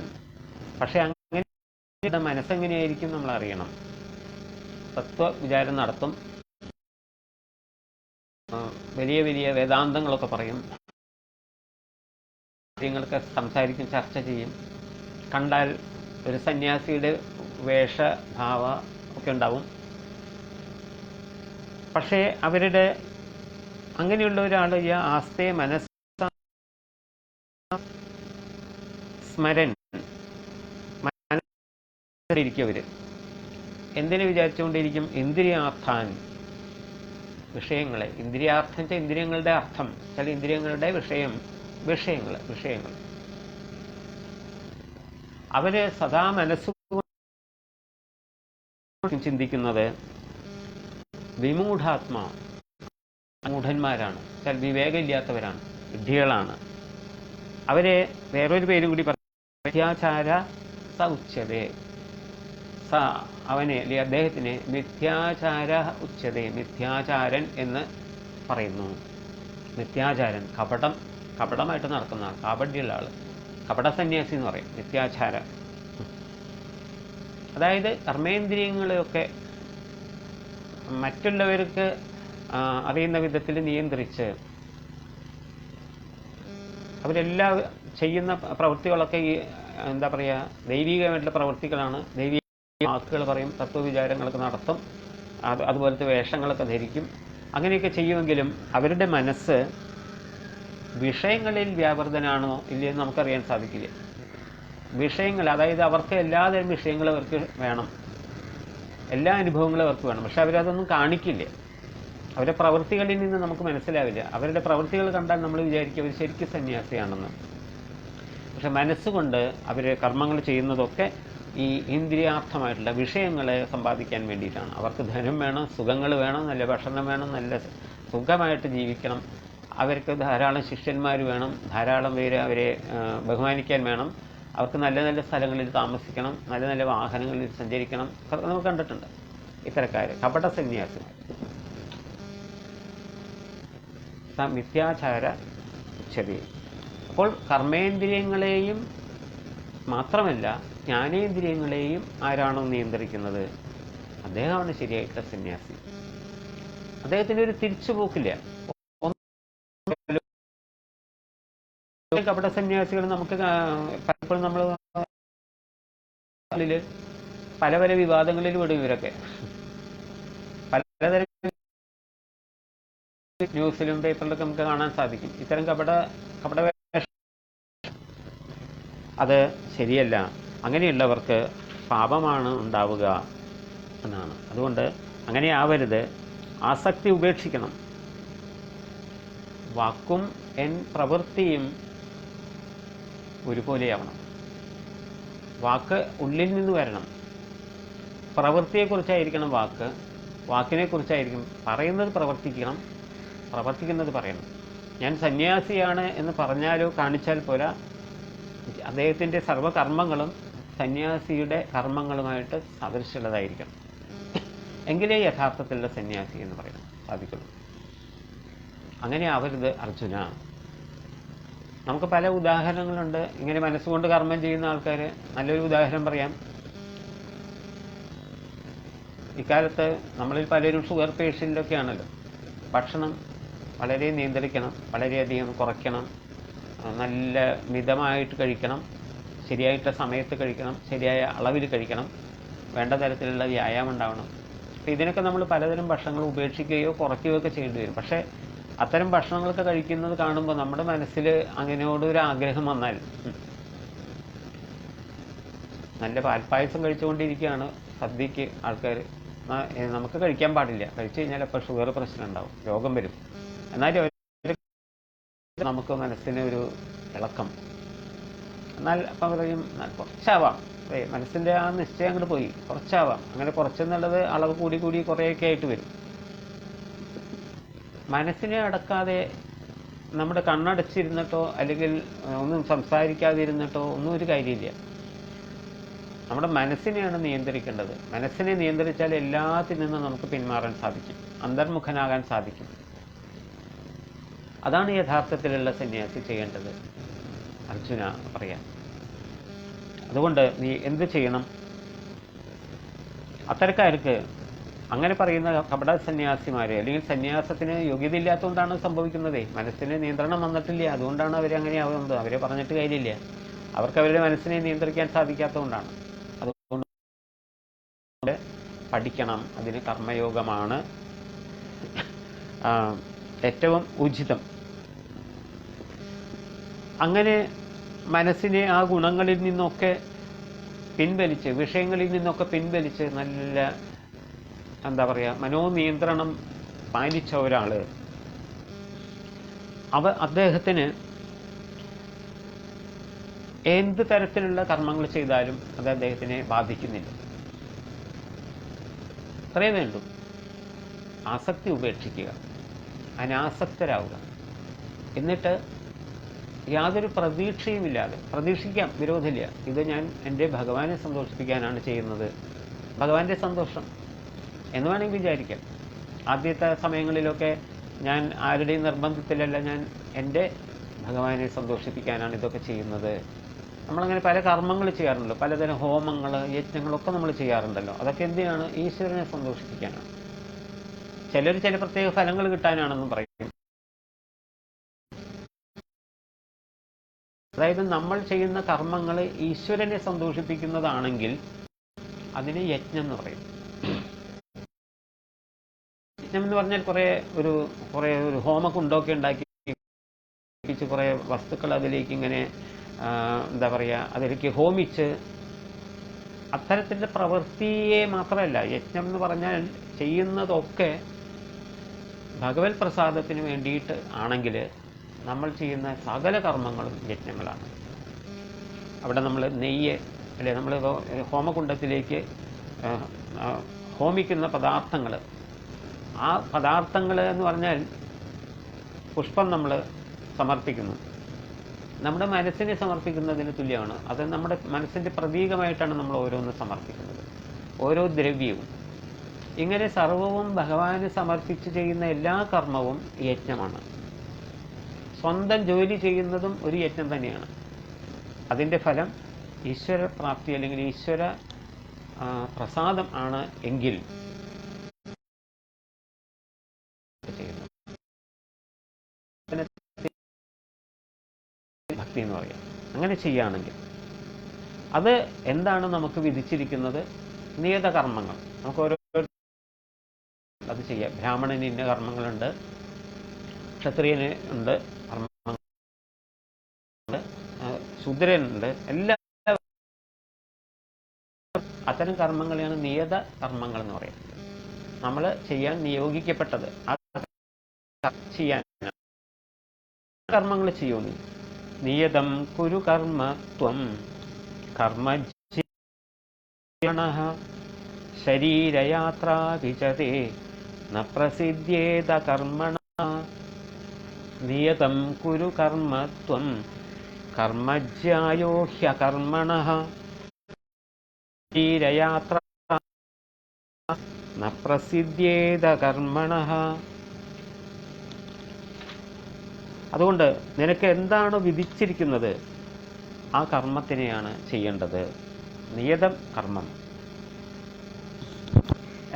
പക്ഷെ അങ്ങനെ മനസ്സെങ്ങനെയായിരിക്കും നമ്മൾ അറിയണം. തത്വവിചാരം നടത്തും, വലിയ വലിയ വേദാന്തങ്ങളൊക്കെ പറയും, കാര്യങ്ങളൊക്കെ സംസാരിക്കും, ചർച്ച ചെയ്യും. കണ്ടാൽ ഒരു സന്യാസിയുടെ വേഷഭാവ ഒക്കെ ഉണ്ടാവും. പക്ഷേ അവരുടെ അങ്ങനെയുള്ള ഒരാൾ ഈ ആസ്തേ മനസ്സ് സ്മരൻ ഇരിക്കും. അവർ എന്തിനു വിചാരിച്ചുകൊണ്ടിരിക്കും? ഇന്ദ്രിയാർത്ഥാൻ, വിഷയങ്ങളെ. ഇന്ദ്രിയാർത്ഥം വെച്ചാൽ ഇന്ദ്രിയങ്ങളുടെ അർത്ഥം, ചില ഇന്ദ്രിയങ്ങളുടെ വിഷയങ്ങൾ അവര് സദാ മനസ്സു ചിന്തിക്കുന്നത് വിമൂഢാത്മാ, മൂഢന്മാരാണ്, ചില വിവേകമില്ലാത്തവരാണ്, വിഡ്ഢികളാണ്. അവരെ വേറൊരു പേരും കൂടി പറഞ്ഞു, മിഥ്യാചാര സ ഉച്യതേ. അവനെ അല്ലെങ്കിൽ അദ്ദേഹത്തിനെ മിഥ്യാചാര ഉച്യതേ, മിഥ്യാചാരൻ എന്ന് പറയുന്നു. മിഥ്യാചാരൻ, കപടമായിട്ട് നടക്കുന്ന ആൾ, കാപഡ്യമുള്ള ആൾ, കപട സന്യാസി എന്ന് പറയും. മിഥ്യാചാര, അതായത് കർമ്മേന്ദ്രിയങ്ങളെയൊക്കെ മറ്റുള്ളവർക്ക് അറിയുന്ന വിധത്തിൽ നിയന്ത്രിച്ച് അവരെല്ലാ ചെയ്യുന്ന പ്രവൃത്തികളൊക്കെ ഈ എന്താ പറയുക, ദൈവികമായിട്ടുള്ള പ്രവൃത്തികളാണ്. ദൈവിക വാക്കുകൾ പറയും, തത്വവിചാരങ്ങളൊക്കെ നടത്തും, അതുപോലത്തെ വേഷങ്ങളൊക്കെ ധരിക്കും. അങ്ങനെയൊക്കെ ചെയ്യുമെങ്കിലും അവരുടെ മനസ്സ് വിഷയങ്ങളിൽ വ്യാപൃതനാണോ ഇല്ലയെന്ന് നമുക്കറിയാൻ സാധിക്കില്ല. വിഷയങ്ങൾ, അതായത് അവർക്ക് എല്ലാതരം വിഷയങ്ങളും അവർക്ക് വേണം, എല്ലാ അനുഭവങ്ങളും അവർക്ക് വേണം. പക്ഷെ അവരതൊന്നും കാണിക്കില്ല. അവരുടെ പ്രവൃത്തികളിൽ നിന്ന് നമുക്ക് മനസ്സിലാവില്ല. അവരുടെ പ്രവൃത്തികൾ കണ്ടാൽ നമ്മൾ വിചാരിക്കും അവർ ശരിക്കും സന്യാസിയാണെന്ന്. പക്ഷെ മനസ്സുകൊണ്ട് അവർ കർമ്മങ്ങൾ ചെയ്യുന്നതൊക്കെ ഈ ഇന്ദ്രിയാർത്ഥമായിട്ടുള്ള വിഷയങ്ങളെ സമ്പാദിക്കാൻ വേണ്ടിയിട്ടാണ്. അവർക്ക് ധനം വേണം, സുഖങ്ങൾ വേണം, നല്ല ഭക്ഷണം വേണം, നല്ല സുഖമായിട്ട് ജീവിക്കണം. അവർക്ക് ധാരാളം ശിഷ്യന്മാർ വേണം, ധാരാളം പേര് അവരെ ബഹുമാനിക്കാൻ വേണം. അവർക്ക് നല്ല നല്ല സ്ഥലങ്ങളിൽ താമസിക്കണം, നല്ല നല്ല വാഹനങ്ങളിൽ സഞ്ചരിക്കണം. നമുക്ക് കണ്ടിട്ടുണ്ട് ഇത്തരക്കാർ, കപട സന്യാസിമാർ, മിഥ്യാചാര ഉച്ചതി. അപ്പോൾ കർമ്മേന്ദ്രിയങ്ങളെയും മാത്രമല്ല ജ്ഞാനേന്ദ്രിയങ്ങളെയും ആരാണോ നിയന്ത്രിക്കുന്നത് അദ്ദേഹമാണ് ശരിയായിട്ടുള്ള സന്യാസി. അദ്ദേഹത്തിന് ഒരു തിരിച്ചുപോക്കില്ല. കപട സന്യാസികൾ നമുക്ക് പലപ്പോഴും നമ്മൾ പല പല വിവാദങ്ങളിൽ വിടും. ഇവരൊക്കെ പലതരം ന്യൂസിലും പേപ്പറിലൊക്കെ നമുക്ക് കാണാൻ സാധിക്കും. ഇത്തരം കപട അത് ശരിയല്ല. അങ്ങനെയുള്ളവർക്ക് പാപമാണ് ഉണ്ടാവുക എന്നാണ്. അതുകൊണ്ട് അങ്ങനെ ആവരുത്. ആസക്തി ഉപേക്ഷിക്കണം. വാക്കും പ്രവൃത്തിയും ഒരുപോലെയാവണം. വാക്ക് ഉള്ളിൽ നിന്ന് വരണം. പ്രവൃത്തിയെക്കുറിച്ചായിരിക്കണം വാക്ക്, വാക്കിനെക്കുറിച്ചായിരിക്കും പറയുന്നത്. പ്രവർത്തിക്കണം, പ്രവർത്തിക്കുന്നത് പറയണം. ഞാൻ സന്യാസിയാണ് എന്ന് പറഞ്ഞാലോ കാണിച്ചാൽ പോരാ, അദ്ദേഹത്തിൻ്റെ സർവ്വകർമ്മങ്ങളും സന്യാസിയുടെ കർമ്മങ്ങളുമായിട്ട് സദൃശമുള്ളതായിരിക്കണം. എങ്കിലേ യഥാർത്ഥത്തിലുള്ള സന്യാസി എന്ന് പറയാൻ സാധിക്കുള്ളൂ. അങ്ങനെ ആവരുത് അർജുന. നമുക്ക് പല ഉദാഹരണങ്ങളുണ്ട്. ഇങ്ങനെ മനസ്സുകൊണ്ട് കർമ്മം ചെയ്യുന്ന ആൾക്കാർ. നല്ലൊരു ഉദാഹരണം പറയാം. ഇക്കാലത്ത് നമ്മളിൽ പലരും ഷുഗർ പേഷ്യൻ്റൊക്കെ ആണല്ലോ. ഭക്ഷണം വളരെ നിയന്ത്രിക്കണം, വളരെയധികം കുറയ്ക്കണം, നല്ല മിതമായിട്ട് കഴിക്കണം, ശരിയായിട്ടുള്ള സമയത്ത് കഴിക്കണം, ശരിയായ അളവിൽ കഴിക്കണം, വേണ്ട തരത്തിലുള്ള വ്യായാമം ഉണ്ടാവണം. അപ്പോൾ ഇതിനൊക്കെ നമ്മൾ പലതരം ഭക്ഷണങ്ങൾ ഉപേക്ഷിക്കുകയോ കുറയ്ക്കുകയോ ഒക്കെ ചെയ്യേണ്ടി വരും. പക്ഷേ അത്തരം ഭക്ഷണങ്ങളൊക്കെ കഴിക്കുന്നത് കാണുമ്പോൾ നമ്മുടെ മനസ്സിൽ അങ്ങനെയോടൊരു ആഗ്രഹം വന്നാൽ, നല്ല പാൽപ്പായസം കഴിച്ചുകൊണ്ടിരിക്കുകയാണ് സദ്യക്ക് ആൾക്കാർ, നമുക്ക് കഴിക്കാൻ പാടില്ല. കഴിച്ചു കഴിഞ്ഞാൽ അപ്പോൾ ഷുഗർ പ്രശ്നം ഉണ്ടാവും, രോഗം വരും. എന്നാലും നമുക്ക് മനസ്സിന് ഒരു ഇളക്കം. എന്നാൽ അപ്പം പറയും കുറച്ചാവാം, മനസ്സിൻ്റെ ആ നിശ്ചയം അങ്ങോട്ട് പോയി, കുറച്ചാവാം. അങ്ങനെ കുറച്ചെന്നുള്ളത് അളവ് കൂടി കൂടി കുറേയൊക്കെ ആയിട്ട് വരും. മനസ്സിനെ അടക്കാതെ നമ്മുടെ കണ്ണടച്ചിരുന്നിട്ടോ അല്ലെങ്കിൽ ഒന്നും സംസാരിക്കാതിരുന്നിട്ടോ ഒന്നും ഒരു കാര്യമില്ല. നമ്മുടെ മനസ്സിനെയാണ് നിയന്ത്രിക്കേണ്ടത്. മനസ്സിനെ നിയന്ത്രിച്ചാൽ എല്ലാത്തിൽ നിന്നും നമുക്ക് പിന്മാറാൻ സാധിക്കും, അന്തർമുഖനാകാൻ സാധിക്കും. അതാണ് യഥാർത്ഥത്തിലുള്ള സന്യാസി ചെയ്യേണ്ടത് അർജുന പറയാം. അതുകൊണ്ട് നീ എന്ത് ചെയ്യണം? അത്തരക്കാർക്ക്, അങ്ങനെ പറയുന്ന കപട സന്യാസിമാരെ, അല്ലെങ്കിൽ സന്യാസത്തിന് യോഗ്യത ഇല്ലാത്തതുകൊണ്ടാണ് സംഭവിക്കുന്നത്. മനസ്സിന് നിയന്ത്രണം വന്നിട്ടില്ല, അതുകൊണ്ടാണ് അവരങ്ങനെ ആവുന്നത്. അവരെ പറഞ്ഞിട്ട് കാര്യമില്ല. അവർക്ക് അവരുടെ മനസ്സിനെ നിയന്ത്രിക്കാൻ സാധിക്കാത്തതുകൊണ്ടാണ്. അതുകൊണ്ട് പഠിക്കണം. അതിന് കർമ്മയോഗമാണ് ഏറ്റവും ഉചിതം. അങ്ങനെ മനസ്സിനെ ആ ഗുണങ്ങളിൽ നിന്നൊക്കെ പിൻവലിച്ച്, വിഷയങ്ങളിൽ നിന്നൊക്കെ പിൻവലിച്ച്, നല്ല എന്താ പറയുക, മനോനിയന്ത്രണം പാലിച്ച ഒരാൾ, അദ്ദേഹത്തിന് എന്ത് തരത്തിലുള്ള കർമ്മങ്ങൾ ചെയ്താലും അത് അദ്ദേഹത്തിനെ ബാധിക്കുന്നില്ല. അത്രയേ വേണ്ടൂ. ആസക്തി ഉപേക്ഷിക്കുക, അനാസക്തരാവുക. എന്നിട്ട് യാതൊരു പ്രതീക്ഷയുമില്ലാതെ, പ്രതീക്ഷിക്കാം, വിരോധമില്ല, ഇത് ഞാൻ എൻ്റെ ഭഗവാനെ സന്തോഷിപ്പിക്കാനാണ് ചെയ്യുന്നത്, ഭഗവാന്റെ സന്തോഷം എന്ന് വേണമെങ്കിൽ വിചാരിക്കാം. ആദ്യത്തെ സമയങ്ങളിലൊക്കെ ഞാൻ ആരുടെയും നിർബന്ധത്തിലല്ല, ഞാൻ എൻ്റെ ഭഗവാനെ സന്തോഷിപ്പിക്കാനാണ് ഇതൊക്കെ ചെയ്യുന്നത്. നമ്മളങ്ങനെ പല കർമ്മങ്ങൾ ചെയ്യാറുണ്ടല്ലോ, പലതരം ഹോമങ്ങൾ, യജ്ഞങ്ങളൊക്കെ നമ്മൾ ചെയ്യാറുണ്ടല്ലോ. അതൊക്കെ എന്തിനാണ്? ഈശ്വരനെ സന്തോഷിപ്പിക്കാനാണ്. ചിലർ ചില പ്രത്യേക ഫലങ്ങൾ കിട്ടാനാണെന്നും പറയും. അതായത് നമ്മൾ ചെയ്യുന്ന കർമ്മങ്ങൾ ഈശ്വരനെ സന്തോഷിപ്പിക്കുന്നതാണെങ്കിൽ അതിന് യജ്ഞം എന്ന് പറയും. യജ്ഞം എന്ന് പറഞ്ഞാൽ കുറേ ഒരു ഹോമകുണ്ടമൊക്കെ ഉണ്ടാക്കി കുറേ വസ്തുക്കൾ അതിലേക്ക് ഇങ്ങനെ എന്താ പറയുക, അതിലേക്ക് ഹോമിച്ച്, അത്തരത്തിലുള്ള പ്രവൃത്തിയെ മാത്രമല്ല. യജ്ഞം എന്ന് പറഞ്ഞാൽ ചെയ്യുന്നതൊക്കെ ഭഗവത് പ്രസാദത്തിന് വേണ്ടിയിട്ട് ആണെങ്കിൽ നമ്മൾ ചെയ്യുന്ന സകല കർമ്മങ്ങളും യജ്ഞങ്ങളാണ്. അവിടെ നമ്മൾ നെയ്യ്, അല്ലെ, നമ്മൾ ഹോമകുണ്ടത്തിലേക്ക് ഹോമിക്കുന്ന പദാർത്ഥങ്ങൾ, ആ പദാർത്ഥങ്ങൾ എന്ന് പറഞ്ഞാൽ പുഷ്പം നമ്മൾ സമർപ്പിക്കുന്നു, നമ്മുടെ മനസ്സിനെ സമർപ്പിക്കുന്നതിന് തുല്യമാണ്. അത് നമ്മുടെ മനസ്സിൻ്റെ പ്രതീകമായിട്ടാണ് നമ്മൾ ഓരോന്ന് സമർപ്പിക്കുന്നത്, ഓരോ ദ്രവ്യവും. ഇങ്ങനെ സർവവും ഭഗവാന് സമർപ്പിച്ച് ചെയ്യുന്ന എല്ലാ കർമ്മവും യജ്ഞമാണ്. സ്വന്തം ജോലി ചെയ്യുന്നതും ഒരു യജ്ഞം തന്നെയാണ്. അതിൻ്റെ ഫലം ഈശ്വര പ്രാപ്തി അല്ലെങ്കിൽ ഈശ്വര പ്രസാദം ആണ് എങ്കിൽ ഭക്തി എന്ന് പറയാം. അങ്ങനെ ചെയ്യുകയാണെങ്കിൽ അത് എന്താണ് നമുക്ക് വിധിച്ചിരിക്കുന്നത്? നിയത കർമ്മങ്ങൾ. നമുക്ക് ഓരോ അത് ചെയ്യാം. ബ്രാഹ്മണന് ഇന്ന കർമ്മങ്ങളുണ്ട്, ക്ഷത്രിയന് ഉണ്ട് കർമ്മങ്ങളുണ്ട്, ശൂദ്രനുണ്ട്. എല്ലാ അത്തരം കർമ്മങ്ങളെയാണ് നിയത കർമ്മങ്ങൾ എന്ന് പറയുന്നത്. നമ്മൾ ചെയ്യാൻ നിയോഗിക്കപ്പെട്ടത് ചെയ്യാൻ കർമ്മങ്ങൾ ചെയ്യുന്നു. നിയതം കുരു കർമ്മത്വം കർമ്മ ശരീരയാത്രാ വിചതേ ന പ്രസിദ്ധ്യേത കർമ്മണ. നിയതം കുരു കർമ്മത്വം കർമ്മജ്യായോ ഹ്യകർമ്മണഃ ശരീരയാത്രാ ന പ്രസിദ്ധ്യേത കർമ്മണഃ. അതുകൊണ്ട് നിനക്ക് എന്താണ് വിധിച്ചിരിക്കുന്നത് ആ കർമ്മത്തിനെയാണ് ചെയ്യേണ്ടത്. നിയതം കർമ്മം.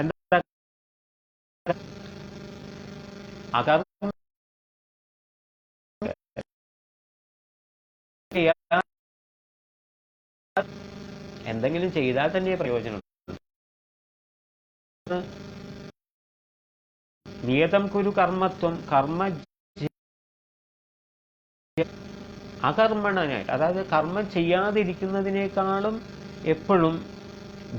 എന്താ അകർമ്മ? എന്തെങ്കിലും ചെയ്താൽ തന്നെ പ്രയോജനം. നിയതം കുരു കർമ്മത്വം കർമ്മ അകർമ്മണനായിട്ട്, അതായത് കർമ്മം ചെയ്യാതിരിക്കുന്നതിനേക്കാളും എപ്പോഴും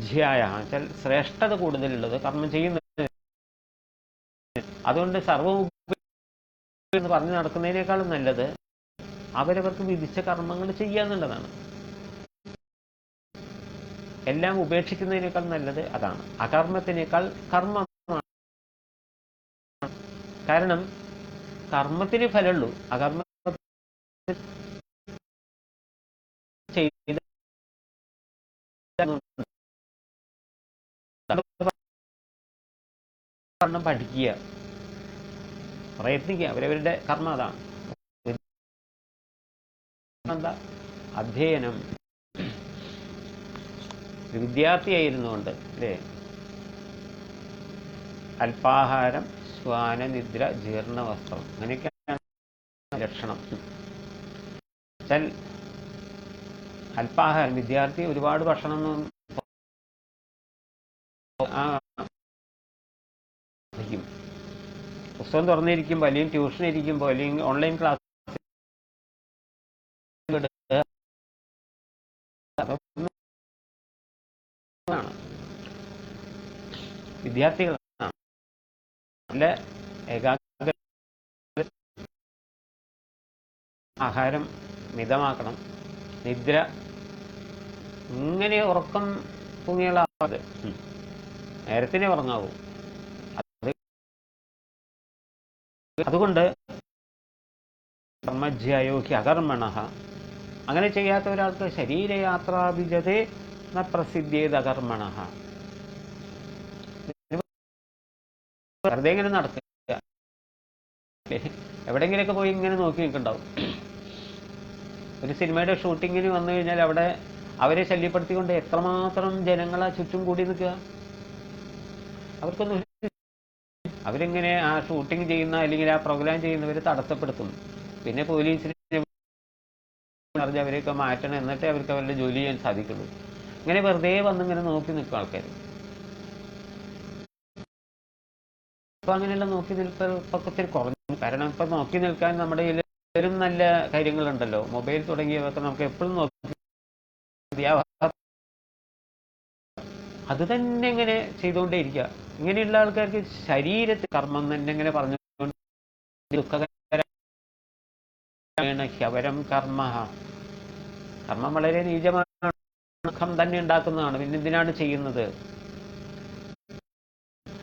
ജ്യായ വെച്ചാൽ ശ്രേഷ്ഠത കൂടുതലുള്ളത് കർമ്മം ചെയ്യുന്നത്. അതുകൊണ്ട് സർവ്വം എന്ന് പറഞ്ഞു നടക്കുന്നതിനേക്കാളും നല്ലത് അവരവർക്ക് വിധിച്ച കർമ്മങ്ങൾ ചെയ്യാന്നുള്ളതാണ്. എല്ലാം ഉപേക്ഷിക്കുന്നതിനേക്കാൾ നല്ലത് അതാണ്. അകർമ്മത്തിനേക്കാൾ കർമ്മമാണ്. കാരണം കർമ്മത്തിന് ഫലമുള്ളൂ, അകർമ്മ പഠിക്കുക, പ്രയത്നിക്കുക. അവരവരുടെ കർമ്മം അതാണ്. എന്താ? അധ്യയനം. ഒരു വിദ്യാർത്ഥിയായിരുന്നുകൊണ്ട് അല്ലേ, അല്പാഹാരം, ശ്വാനനിദ്ര, ജീർണ വസ്ത്രം, അങ്ങനെയൊക്കെയാണ് ലക്ഷണം. വെച്ചാൽ അല്പാഹാരം, വിദ്യാർത്ഥി ഒരുപാട് ഭക്ഷണം പുസ്തകം തുറന്നിരിക്കുമ്പോൾ അല്ലെങ്കിൽ ട്യൂഷൻ ഇരിക്കുമ്പോൾ അല്ലെങ്കിൽ ഓൺലൈൻ ക്ലാസ് വിദ്യാർത്ഥികളാണ്. നല്ല ഏകാഗ്ര ആഹാരം മിതമാക്കണം. നിദ്ര ഇങ്ങനെ ഉറക്കം തൂങ്ങിയാളാവാതെ നേരത്തിനെ ഉറങ്ങാവൂ. അതുകൊണ്ട് കർമ്മജ്യായോഹി അകർമ്മണഃ. അങ്ങനെ ചെയ്യാത്ത ഒരാൾക്ക് ശരീരയാത്രാഭിജതേ ന പ്രസിദ്ധ്യേത അകർമ്മണഃ. വെറുതെ ഇങ്ങനെ നടക്കുക, എവിടെയെങ്കിലൊക്കെ പോയി ഇങ്ങനെ നോക്കി നിൽക്കുന്നുണ്ടാവും. ഒരു സിനിമയുടെ ഷൂട്ടിങ്ങിന് വന്നു കഴിഞ്ഞാൽ അവിടെ അവരെ ശല്യപ്പെടുത്തിക്കൊണ്ട് എത്രമാത്രം ജനങ്ങളാ ചുറ്റും കൂടി നിൽക്കുക. അവർക്കൊന്നും അവരിങ്ങനെ ആ ഷൂട്ടിംഗ് ചെയ്യുന്ന അല്ലെങ്കിൽ ആ പ്രോഗ്രാം ചെയ്യുന്നവർ തടസ്സപ്പെടുത്തും. പിന്നെ പോലീസിനെ അറിഞ്ഞ് അവരെയൊക്കെ മാറ്റണം, എന്നിട്ടേ അവർക്ക് അവരുടെ ജോലി ചെയ്യാൻ സാധിക്കുള്ളൂ. ഇങ്ങനെ വെറുതെ വന്നിങ്ങനെ നോക്കി നിൽക്കും ആൾക്കാർ. ഇപ്പം അങ്ങനെയുള്ള നോക്കി നിൽപ്പൊക്കെ ഇത്തിരി കുറഞ്ഞു. കാരണം ഇപ്പം നോക്കി നിൽക്കാൻ നമ്മുടെ കയ്യിലും നല്ല കാര്യങ്ങളുണ്ടല്ലോ, മൊബൈൽ തുടങ്ങിയവയൊക്കെ നമുക്ക് എപ്പോഴും നോക്കി അത് തന്നെ ഇങ്ങനെ ചെയ്തുകൊണ്ടേ ഇരിക്കുക. ഇങ്ങനെയുള്ള ആൾക്കാർക്ക് ശരീരത്തിൽ കർമ്മം തന്നെ ഇങ്ങനെ പറഞ്ഞുകൊണ്ട് ദുഃഖകരം കർമ്മ. കർമ്മം വളരെ നീചമാണ്, ദുഃഖം തന്നെ ഉണ്ടാക്കുന്നതാണ്. പിന്നെ എന്തിനാണ് ചെയ്യുന്നത്?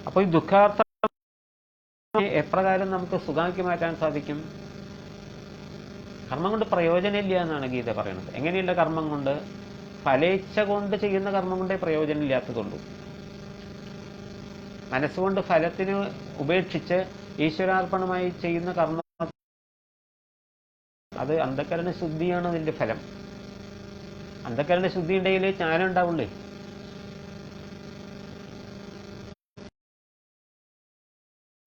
അപ്പോൾ ഈ ദുഃഖാർത്ഥം എപ്രകാരം നമുക്ക് സുഖമാക്കി മാറ്റാൻ സാധിക്കും? കർമ്മം കൊണ്ട് പ്രയോജനമില്ല എന്നാണ് ഗീത പറയുന്നത്. എങ്ങനെയുള്ള കർമ്മം കൊണ്ട്? ഫലേച്ഛ കൊണ്ട് ചെയ്യുന്ന കർമ്മം കൊണ്ടേ പ്രയോജനമില്ലാത്തതുള്ളൂ. മനസ്സുകൊണ്ട് ഫലത്തിന് ഉപേക്ഷിച്ച് ഈശ്വരാർപ്പണമായി ചെയ്യുന്ന കർമ്മം, അത് അന്ധകരണ ശുദ്ധിയാണ് അതിൻ്റെ ഫലം. അന്ധകരണ ശുദ്ധി ഉണ്ടെങ്കിൽ ജ്ഞാനം ഉണ്ടാവുള്ളേ.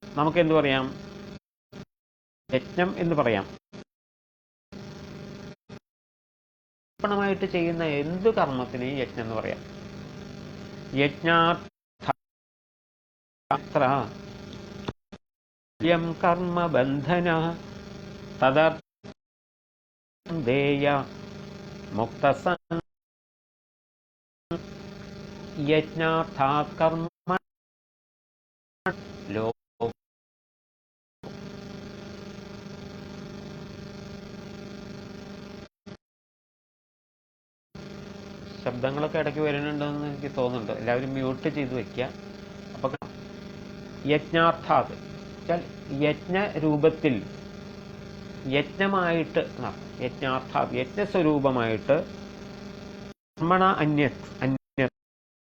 നമുക്കെന്ത് പറയാം? യജ്ഞം എന്ന് പറയാം. ായിട്ട് ചെയ്യുന്ന എന്തു കർമ്മത്തിനെയും യജ്ഞം എന്ന് പറയാം. യജ്ഞാർത്ഥം കർമ്മബന്ധന തദർഥേയ മുക്തസംഗ യജ്ഞാർത്ഥാത് കർമ്മ ലോ. ശബ്ദങ്ങളൊക്കെ ഇടയ്ക്ക് വരുന്നുണ്ടെന്ന് എനിക്ക് തോന്നുന്നുണ്ട്. എല്ലാവരും മ്യൂട്ട് ചെയ്ത് വെക്കുക. അപ്പൊ യജ്ഞാർത്ഥാത് വെച്ചാൽ യജ്ഞ രൂപത്തിൽ, യജ്ഞമായിട്ട്, യജ്ഞാർത്ഥാത് യജ്ഞസ്വരൂപമായിട്ട്, കർമ്മണ അന്യ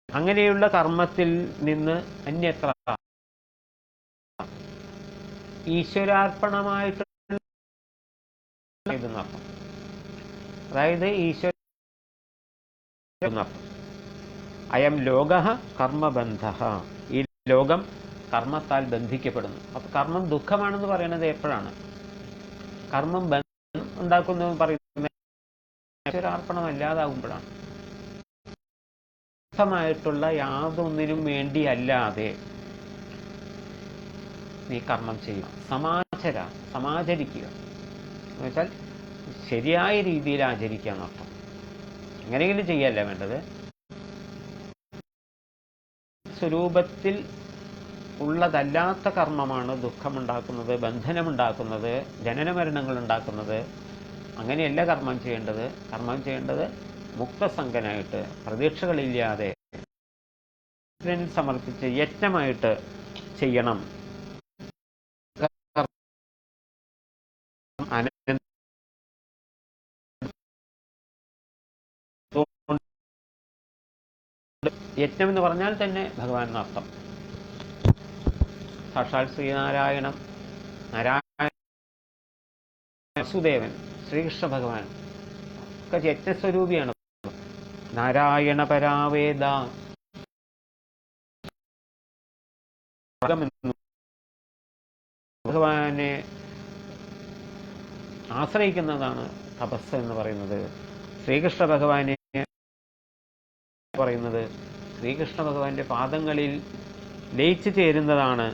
അങ്ങനെയുള്ള കർമ്മത്തിൽ നിന്ന് അന്യത്ര ഈശ്വരാർപ്പണമായിട്ട്, അതായത് ഈശ്വര അയം ലോക കർമ്മബന്ധ, ഈ ലോകം കർമ്മത്താൽ ബന്ധിക്കപ്പെടുന്നു. അപ്പൊ കർമ്മം ദുഃഖമാണെന്ന് പറയുന്നത് എപ്പോഴാണ്? കർമ്മം ബന്ധം ഉണ്ടാക്കുന്നു പറയുന്നത് ഈശ്വരാർപ്പണം അല്ലാതാകുമ്പോഴാണ്. ായിട്ടുള്ള യാതൊന്നിനും വേണ്ടിയല്ലാതെ നീ കർമ്മം ചെയ്യുക, സമാചരിക്കുക എന്ന് വെച്ചാൽ ശരിയായ രീതിയിൽ ആചരിക്കുക എന്നർത്ഥം. എങ്ങനെയെങ്കിലും ചെയ്യല്ല വേണ്ടത്. സ്വരൂപത്തിൽ ഉള്ളതല്ലാത്ത കർമ്മമാണ് ദുഃഖമുണ്ടാക്കുന്നത്, ബന്ധനമുണ്ടാക്കുന്നത്, ജനനമരണങ്ങൾ ഉണ്ടാക്കുന്നത്. അങ്ങനെയല്ല കർമ്മം ചെയ്യേണ്ടത്. കർമ്മം ചെയ്യേണ്ടത് മുക്തസംഗനായിട്ട്, പ്രതീക്ഷകളില്ലാതെ സമർപ്പിച്ച് യജ്ഞമായിട്ട് ചെയ്യണം. യജ്ഞം എന്ന് പറഞ്ഞാൽ തന്നെ ഭഗവാൻ എന്നർത്ഥം. സാക്ഷാൽ ശ്രീനാരായണം, നാരായണ വസുദേവൻ, ശ്രീകൃഷ്ണ ഭഗവാൻ ഒക്കെ യജ്ഞസ്വരൂപിയാണ്. നാരായണ പരാവേദ ഭഗവാനെ ആശ്രയിക്കുന്നതാണ് തപസ് എന്ന് പറയുന്നത്. ശ്രീകൃഷ്ണ ഭഗവാനെ പറയുന്നത് ശ്രീകൃഷ്ണ ഭഗവാന്റെ പാദങ്ങളിൽ ലയിച്ചു ചേരുന്നതാണ്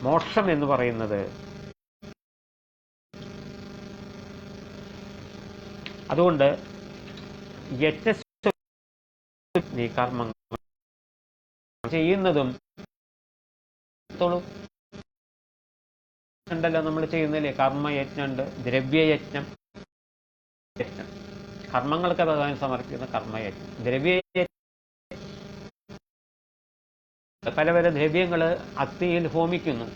മോക്ഷം എന്ന് പറയുന്നത്. അതുകൊണ്ട് നീ കർമ്മങ്ങൾ ചെയ്യുന്നതും ഉണ്ടല്ലോ, നമ്മൾ ചെയ്യുന്നില്ലേ കർമ്മയജ്ഞമുണ്ട്, ദ്രവ്യയജ്ഞം. കർമ്മങ്ങൾക്ക് ഭഗവാൻ സമർപ്പിക്കുന്ന കർമ്മയജ്ഞം, ദ്രവ്യയജ്ഞം. പല പല ദ്രവ്യങ്ങൾ അഗ്നിയിൽ ഹോമിക്കുന്നു.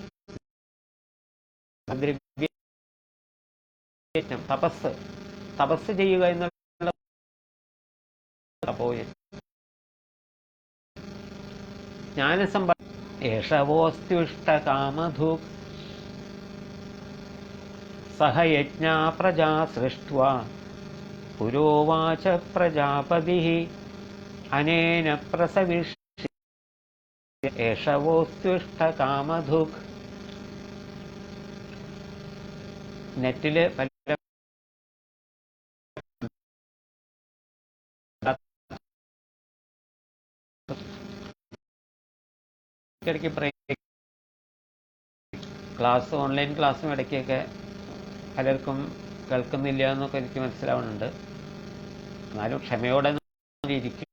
ദ്രവ്യയജ്ഞം, തപസ് ചെയ്യുക എന്നുള്ള ജ്ഞാനസമ്പേഷവോസ്ത്യുഷ്ടകാമധു സഹ യജ്ഞാ പ്രജാ സൃഷ്ട്വാ പുരോവാച പ്രജാപതിഃ അനേന പ്രസവിഷ്യ ഏഷവോസ്ത്യുഷ്ടകാമധുക്. നെറ്റില് പല ക്ലാസ്, ഓൺലൈൻ ക്ലാസ്സും ഇടയ്ക്കൊക്കെ പലർക്കും കേൾക്കുന്നില്ല എന്നൊക്കെ എനിക്ക് മനസ്സിലാവുന്നുണ്ട്. എന്നാലും ക്ഷമയോടെ ഇരിക്കും.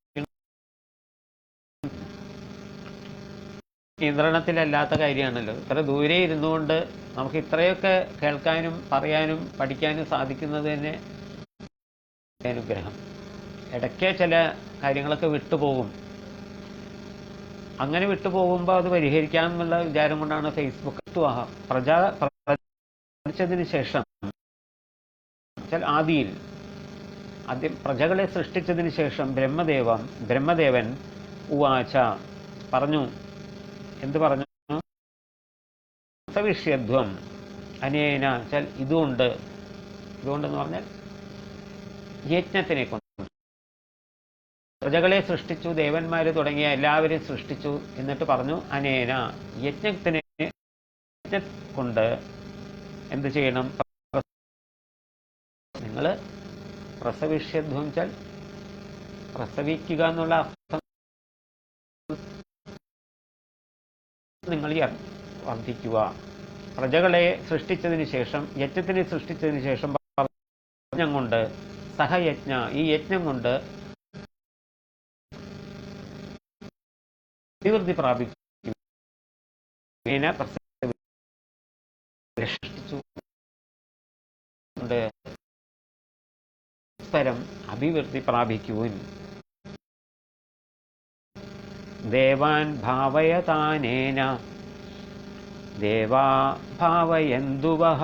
നിയന്ത്രണത്തിലല്ലാത്ത കാര്യമാണല്ലോ. ഇത്ര ദൂരെ ഇരുന്നുകൊണ്ട് നമുക്ക് ഇത്രയൊക്കെ കേൾക്കാനും പറയാനും പഠിക്കാനും സാധിക്കുന്നത് തന്നെ അനുഗ്രഹം. ഇടയ്ക്ക് ചില കാര്യങ്ങളൊക്കെ വിട്ടുപോകും. അങ്ങനെ വിട്ടുപോകുമ്പോൾ അത് പരിഹരിക്കാമെന്നുള്ള വിചാരം കൊണ്ടാണ് ഫേസ്ബുക്ക് പ്രചരിച്ചതിന് ശേഷം വെച്ചാൽ ആദിയിൽ ആദ്യം പ്രജകളെ സൃഷ്ടിച്ചതിന് ശേഷം ബ്രഹ്മദേവൻ ഉവാച പറഞ്ഞു. എന്ത് പറഞ്ഞു? സവിഷ്യധ്വം അനേന വെച്ചാൽ ഇതുകൊണ്ടെന്ന് പറഞ്ഞാൽ യജ്ഞത്തിനെ കൊണ്ട് പ്രജകളെ സൃഷ്ടിച്ചു, ദേവന്മാര് തുടങ്ങിയ എല്ലാവരെയും സൃഷ്ടിച്ചു. എന്നിട്ട് പറഞ്ഞു അനേന യജ്ഞത്തിനെ കൊണ്ട് എന്ത് ചെയ്യണം? നിങ്ങൾ പ്രസവിഷ്യധ്വം വെച്ചാൽ പ്രസവിക്കുക എന്നുള്ള അർത്ഥം നിങ്ങൾ വർദ്ധിക്കുക. പ്രജകളെ സൃഷ്ടിച്ചതിന് ശേഷം, യജ്ഞത്തിനെ സൃഷ്ടിച്ചതിന് ശേഷം യജ്ഞം കൊണ്ട് സഹയജ്ഞ, ഈ യജ്ഞം കൊണ്ട് അഭിവൃദ്ധി പ്രാപിക്കും. സൃഷ്ടിച്ചു പരസ്പരം അഭിവൃദ്ധി പ്രാപിക്കുവിൻ. ദേവാൻ ഭാവയതാനേന ദേവാ ഭാവയന്തുവഃ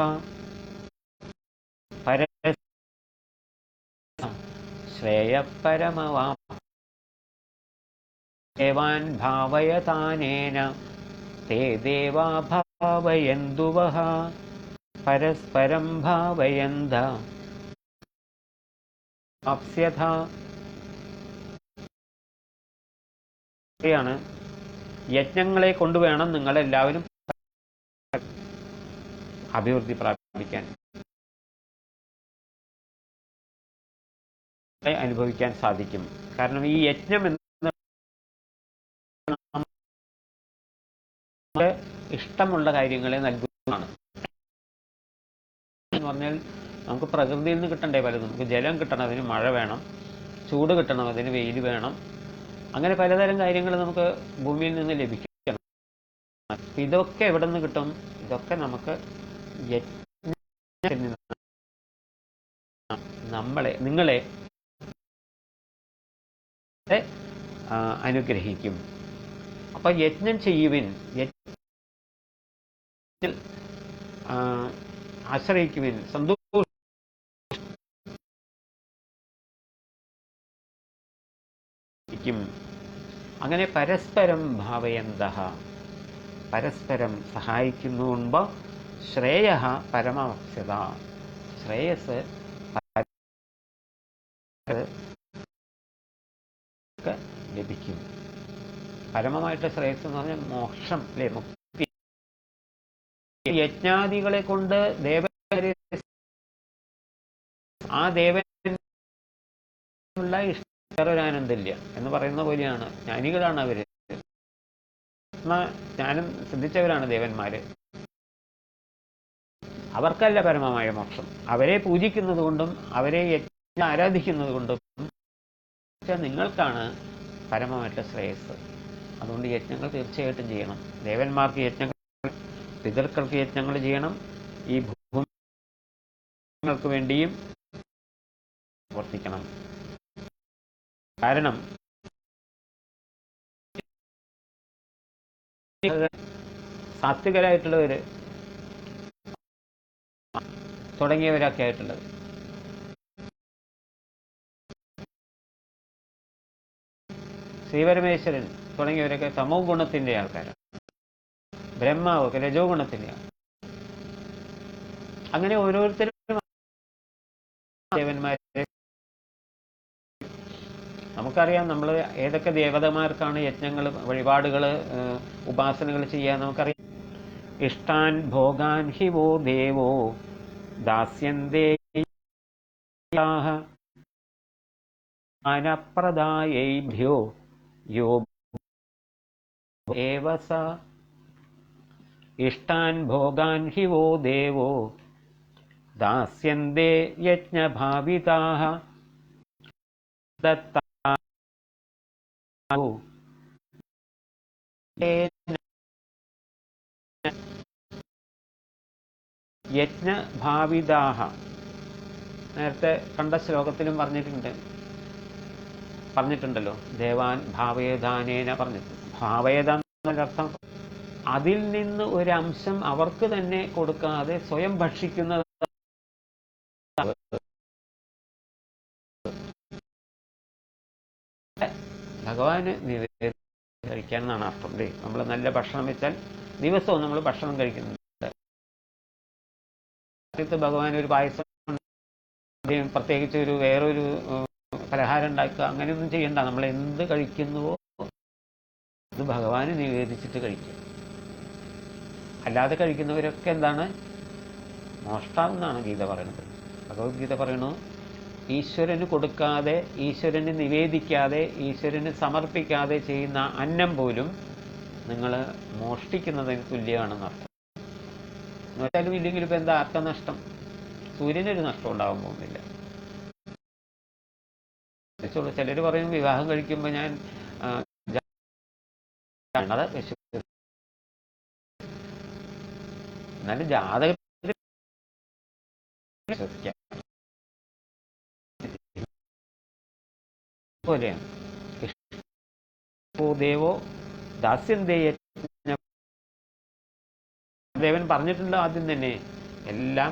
ശ്രേയപരമവാം. ദേവാൻ ഭാവയതാനേന തേ ദേവാ ഭാവയന്തുവഃ പരസ്പരം ഭാവയന്ത അപ്സ്യഥ. യജ്ഞങ്ങളെ കൊണ്ടുവേണം നിങ്ങളെല്ലാവരും അഭിവൃദ്ധി പ്രാപിക്കാൻ, അനുഭവിക്കാൻ സാധിക്കും. കാരണം ഈ യജ്ഞം ഇഷ്ടമുള്ള കാര്യങ്ങളെ നൽകുന്നതാണ്. എന്ന് പറഞ്ഞാൽ നമുക്ക് പ്രകൃതിയിൽ നിന്ന് കിട്ടണ്ടേ പലതും. നമുക്ക് ജലം കിട്ടണം, അതിന് മഴ വേണം. ചൂട് കിട്ടണം, അതിന് വെയിൽ വേണം. അങ്ങനെ പലതരം കാര്യങ്ങൾ നമുക്ക് ഭൂമിയിൽ നിന്ന് ലഭിക്കണം. ഇതൊക്കെ എവിടെ നിന്ന് കിട്ടും? ഇതൊക്കെ നമുക്ക് യജ്ഞത്തിൽ നിന്ന് നിങ്ങളെ അനുഗ്രഹിക്കും. അപ്പൊ യജ്ഞം ചെയ്യുവിൻ, ആശ്രയിക്കുവിൻ, സന്തോഷിക്കും. അങ്ങനെ പരസ്പരം ഭാവയന്തഃ, പരസ്പരം സഹായിക്കുന്നുമ്പോ ശ്രേയ പരമാവസ്യത, ശ്രേയസ് ലഭിക്കും. പരമമായിട്ട് ശ്രേയസ് എന്ന് പറഞ്ഞാൽ മോക്ഷം, അല്ലെ? മുക്തി. യജ്ഞാദികളെ കൊണ്ട് ആ ദേവനുള്ള വേറൊരാനന്ദമില്ല എന്ന് പറയുന്ന പോലെയാണ്. ജ്ഞാനികളാണ് അവര്, ജ്ഞാനം സിദ്ധിച്ചവരാണ് ദേവന്മാര്. അവർക്കല്ല പരമമായ മോക്ഷം. അവരെ പൂജിക്കുന്നത് കൊണ്ടും അവരെ ആരാധിക്കുന്നത് കൊണ്ടും നിങ്ങൾക്കാണ് പരമമായിട്ട് ശ്രേയസ്. അതുകൊണ്ട് യജ്ഞങ്ങൾ തീർച്ചയായിട്ടും ചെയ്യണം. ദേവന്മാർക്ക് യജ്ഞങ്ങൾ, പിതൃക്കൾക്ക് യജ്ഞങ്ങൾ ചെയ്യണം. ഈ ഭൂമികൾക്ക് വേണ്ടിയും പ്രവർത്തിക്കണം. കാരണം സാത്വികരായിട്ടുള്ളവര് തുടങ്ങിയവരൊക്കെ ആയിട്ടുള്ളത് ശ്രീപരമേശ്വരൻ തുടങ്ങിയവരൊക്കെ തമോ ഗുണത്തിന്റെ ആൾക്കാരാണ്. ബ്രഹ്മാവ് രജോ ഗുണത്തിന്റെ. അങ്ങനെ ഓരോരുത്തരും ദേവന്മാരെ നമുക്കറിയാം. നമ്മൾ ഏതൊക്കെ ദേവതമാർക്കാണ് യജ്ഞങ്ങൾ, വഴിപാടുകൾ, ഉപാസനകൾ ചെയ്യാൻ നമുക്കറിയാം. ഇഷ്ടാൻ ഭോഗാൻ ഹി വോ ദേവോ ദാസ്യന്തേ അനപ്രദായേഭ്യോ യോ ഏവ സ. ഇഷ്ടാൻ ഭോഗാൻ ഹി വോ ദേവോ ദാസ്യന്തേ യജ്ഞഭാവിതാഃ ദത്താ യജ്ഞഭാവിതാഃ. നേരത്തെ കണ്ട ശ്ലോകത്തിലും പറഞ്ഞിട്ടുണ്ടല്ലോ. ദേവാൻ ഭാവയദാനേന പറഞ്ഞിട്ട്, ഭാവയദാൻ എന്നർത്ഥം അതിൽ നിന്ന് ഒരംശം അവർക്ക് തന്നെ കൊടുക്കാതെ സ്വയം ഭക്ഷിക്കുന്നത് ഭഗവാന് കഴിക്കാൻ എന്നാണ് അർത്ഥം അല്ലേ. നമ്മൾ നല്ല ഭക്ഷണം വെച്ചാൽ ദിവസവും നമ്മൾ ഭക്ഷണം കഴിക്കുന്നുണ്ട്. ഭഗവാൻ ഒരു പായസം, പ്രത്യേകിച്ച് വേറൊരു പലഹാരം ഉണ്ടാക്കുക, അങ്ങനെയൊന്നും ചെയ്യണ്ട. നമ്മൾ എന്ത് കഴിക്കുന്നുവോ അത് ഭഗവാന് നിവേദിച്ചിട്ട് കഴിക്കുക. അല്ലാതെ കഴിക്കുന്നവരൊക്കെ എന്താണ്? മോഷ്ടാവെന്നാണ് ഗീത പറയുന്നത്. ഭഗവത്ഗീത പറയണു, ഈശ്വരന് കൊടുക്കാതെ, ഈശ്വരന് നിവേദിക്കാതെ, ഈശ്വരന് സമർപ്പിക്കാതെ ചെയ്യുന്ന അന്നം പോലും നിങ്ങൾ മോഷ്ടിക്കുന്നതിന് തുല്യമാണെന്നർത്ഥം. എന്ന് വെച്ചാലും ഇല്ലെങ്കിലും ഇപ്പം എന്താ ആർക്ക നഷ്ടം? സൂര്യനൊരു നഷ്ടം ഉണ്ടാകാൻ പോകുന്നില്ല. ചിലർ പറയും വിവാഹം കഴിക്കുമ്പോൾ ഞാൻ എന്നാലും ജാതകത്തിൽ വിശ്വസിക്കാം പോലെയാണ്. ദേവോ ദാസ്യന്തേയ ദേവൻ പറഞ്ഞിട്ടുണ്ട് ആദ്യം തന്നെ, എല്ലാം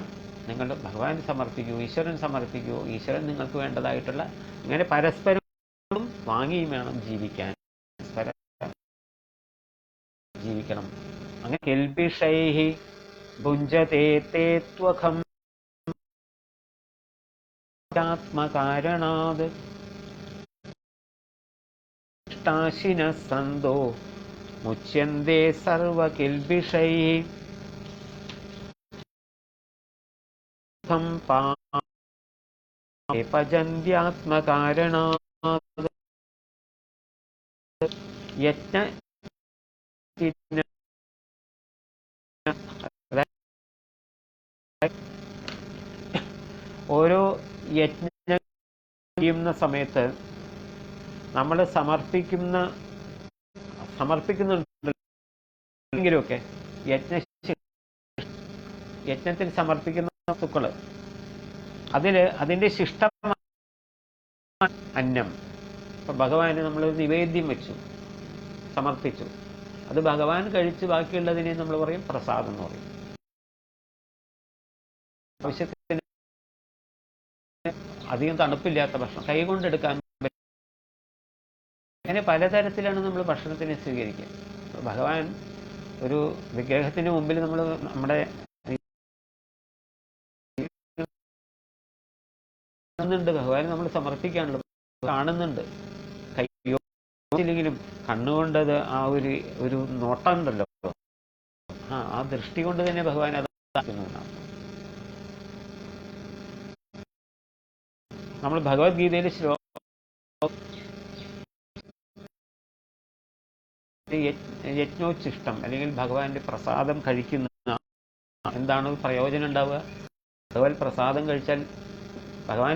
നിങ്ങൾ ഭഗവാൻ സമർപ്പിക്കൂ, ഈശ്വരൻ സമർപ്പിക്കൂ, ഈശ്വരൻ നിങ്ങൾക്ക് വേണ്ടതായിട്ടുള്ള, ഇങ്ങനെ പരസ്പരം വാങ്ങിയും വേണം ജീവിക്കാൻ, പരസ്പരം ജീവിക്കണം. അങ്ങനെ കെൽപിഷൈഹി ഭുഞ്ചതേ തേ ത്വഖം ആത്മകാരണാത് ഇഷ്ടാശിനഃ സന്തോ മുച്യന്തേ സർവകിൽബിഷൈഹി പജന്ത്യാത്മകാരണാത് യജ്ഞ ഓരോ യജ്ഞം ചെയ്യുന്ന സമയത്ത് നമ്മൾ സമർപ്പിക്കുന്നുണ്ടെങ്കിലുമൊക്കെ യജ്ഞത്തിൽ സമർപ്പിക്കുന്ന വസ്തുക്കൾ അതിൻ്റെ ശിഷ്ടമായ അന്നം. ഇപ്പം ഭഗവാന് നമ്മൾ നിവേദ്യം വെച്ചു, സമർപ്പിച്ചു, അത് ഭഗവാൻ കഴിച്ച് ബാക്കിയുള്ളതിനെ നമ്മൾ പറയും പ്രസാദം എന്ന് പറയും. ആവശ്യത്തിന് അധികം തണുപ്പില്ലാത്ത ഭക്ഷണം കൈകൊണ്ടെടുക്കാൻ, അങ്ങനെ പലതരത്തിലാണ് നമ്മൾ ഭക്ഷണത്തിനെ സ്വീകരിക്കുക. ഭഗവാൻ ഒരു വിഗ്രഹത്തിന് മുമ്പിൽ നമ്മൾ നമ്മുടെ ഭഗവാൻ നമ്മൾ സമർപ്പിക്കാനുള്ളത് കാണുന്നുണ്ട്. കൈയില്ലെങ്കിലും കണ്ണുകൊണ്ടത് ആ ഒരു നോട്ടം ഉണ്ടല്ലോ, ആ ദൃഷ്ടി കൊണ്ട് തന്നെ ഭഗവാൻ അത് ആക്കുന്നതാണ്. നമ്മൾ ഭഗവത്ഗീതയിൽ യജ്ഞോച്ഛിഷ്ടം അല്ലെങ്കിൽ ഭഗവാന്റെ പ്രസാദം കഴിക്കുന്ന എന്താണ് പ്രയോജനം ഉണ്ടാവുക? ഭഗവത് പ്രസാദം കഴിച്ചാൽ ഭഗവാൻ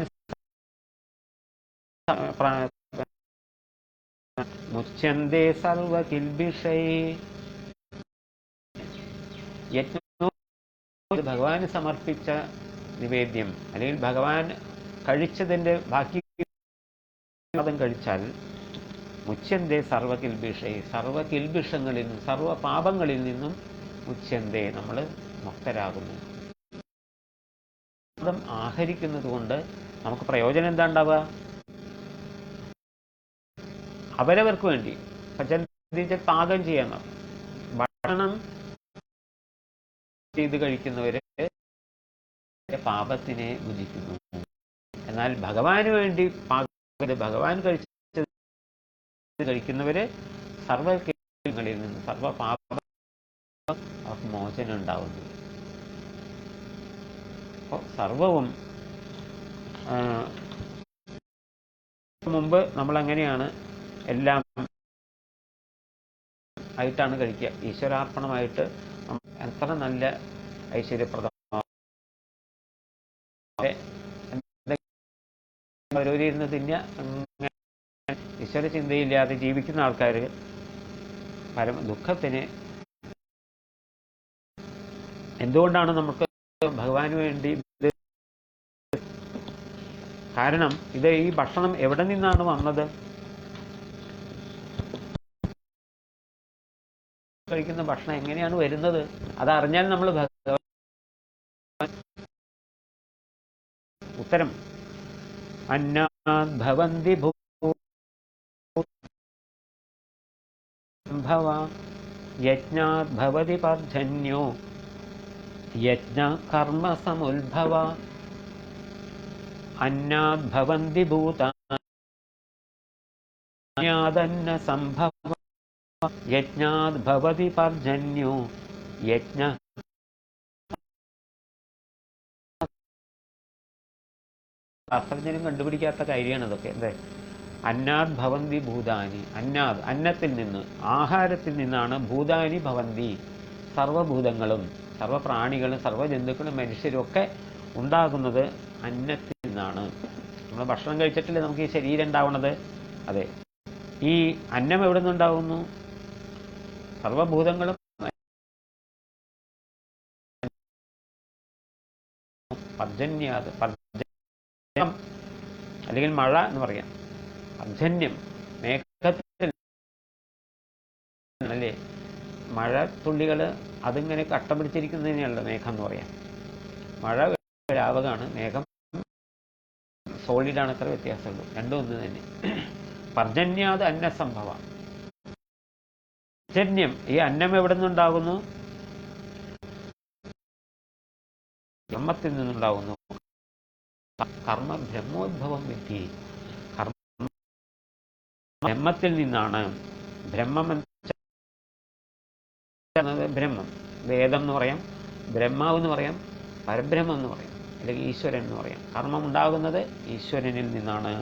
മുച്യന്തേ സർവകിൽബിഷൈ. ഭഗവാന് സമർപ്പിച്ച നിവേദ്യം അല്ലെങ്കിൽ ഭഗവാൻ കഴിച്ചതിൻ്റെ ബാക്കി കഴിച്ചാൽ മുച്യന്തേ സർവകിൽബിഷൈ, സർവകിൽബിഷങ്ങളിൽ നിന്നും സർവ പാപങ്ങളിൽ നിന്നും മുച്യന്തേ, നമ്മൾ മുക്തരാകുന്നു. ആഹരിക്കുന്നത് കൊണ്ട് നമുക്ക് പ്രയോജനം എന്താ ഉണ്ടാവുക? അവരവർക്ക് വേണ്ടി പാകം ചെയ്യാൻ ഭക്ഷണം ചെയ്ത് കഴിക്കുന്നവര് പാപത്തിനെ ഭുജിക്കുന്നു. എന്നാൽ ഭഗവാന് വേണ്ടി ഭഗവാൻ കഴിക്കുന്നവര് സർവ്വങ്ങളിൽ നിന്ന് സർവ പാപ മോചനം ഉണ്ടാവുന്നു. അപ്പോൾ സർവവും മുമ്പ് നമ്മളെങ്ങനെയാണ് എല്ലാം ആയിട്ടാണ് കഴിക്കുക, ഈശ്വരാർപ്പണമായിട്ട് എത്ര നല്ല ഐശ്വര്യപ്രദമാണ്. ഓരോരിരുന്ന് തിന്ന ഈശ്വര ചിന്തയില്ലാതെ ജീവിക്കുന്ന ആൾക്കാർ ദുഃഖത്തിന്. എന്തുകൊണ്ടാണ് നമുക്ക് ഭഗവാന് വേണ്ടി? കാരണം ഈ ഭക്ഷണം എവിടെ നിന്നാണ് വന്നത്? കഴിക്കുന്ന ഭക്ഷണം എങ്ങനെയാണ് വരുന്നത്? അതറിഞ്ഞാൽ നമ്മൾ ഉത്തരം അന്നാദ് ഭവന്തി ഭൂ ഭവ യജ്ഞാത് ഭവതി പർജന്യോ യജ്ഞ കർമ്മ സമുദ്ഭവ അന്നാത് ഭവന്തി ഭൂതാന്യാദന്ന സംഭവ യജ്ഞാത് ഭവതി പർജന്യോ യജ്ഞ ശാസ്ത്രജ്ഞനും കണ്ടുപിടിക്കാത്ത കാര്യമാണ് ഇതൊക്കെ. അല്ലേ? അന്നാത് ഭവന്തി ഭൂതാനി. അന്നാത് അന്നത്തിൽ നിന്ന്, ആഹാരത്തിൽ നിന്നാണ് ഭൂതാനി ഭവന്തി, സർവഭൂതങ്ങളും സർവപ്രാണികളും സർവ്വജന്തുക്കളും മനുഷ്യരും ഒക്കെ ഉണ്ടാകുന്നത് അന്നത്തിൽ നിന്നാണ്. നമ്മൾ ഭക്ഷണം കഴിച്ചിട്ടില്ലേ നമുക്ക് ഈ ശരീരം ഉണ്ടാവുന്നത്? അതെ. ഈ അന്നം എവിടെ നിന്നുണ്ടാകുന്നു? സർവഭൂതങ്ങളും പർജന്യാത്, അല്ലെങ്കിൽ മഴ എന്ന് പറയാം. പർജന്യം മേഘത്തിൽ അല്ലേ, മഴ തുള്ളികൾ അതിങ്ങനെ കട്ടം പിടിച്ചിരിക്കുന്നതിനെയാണല്ലോ മേഘം എന്ന് പറയാം. മഴ ദ്രാവകമാണ്, മേഘം സോളിഡാണ്, അത്ര വ്യത്യാസമുള്ളൂ. രണ്ടും ഒന്ന് തന്നെ. പർജന്യാത് അന്നസംഭവ. പർജന്യം, ഈ അന്നം എവിടെ നിന്നുണ്ടാകുന്നു? കർമ്മത്തിൽ നിന്നുണ്ടാകുന്നു. കർമ്മ ബ്രഹ്മോദ്ഭവം വിദ്ധി. കർമ്മ ബ്രഹ്മത്തിൽ നിന്നാണ്. ബ്രഹ്മം എന്നത് ബ്രഹ്മം, വേദം എന്ന് പറയാം, ബ്രഹ്മാവ് എന്ന് പറയാം, പരബ്രഹ്മം എന്ന് പറയാം, അല്ലെങ്കിൽ ഈശ്വരൻ എന്ന് പറയാം. കർമ്മം ഉണ്ടാകുന്നത് ഈശ്വരനിൽ നിന്നാണ്.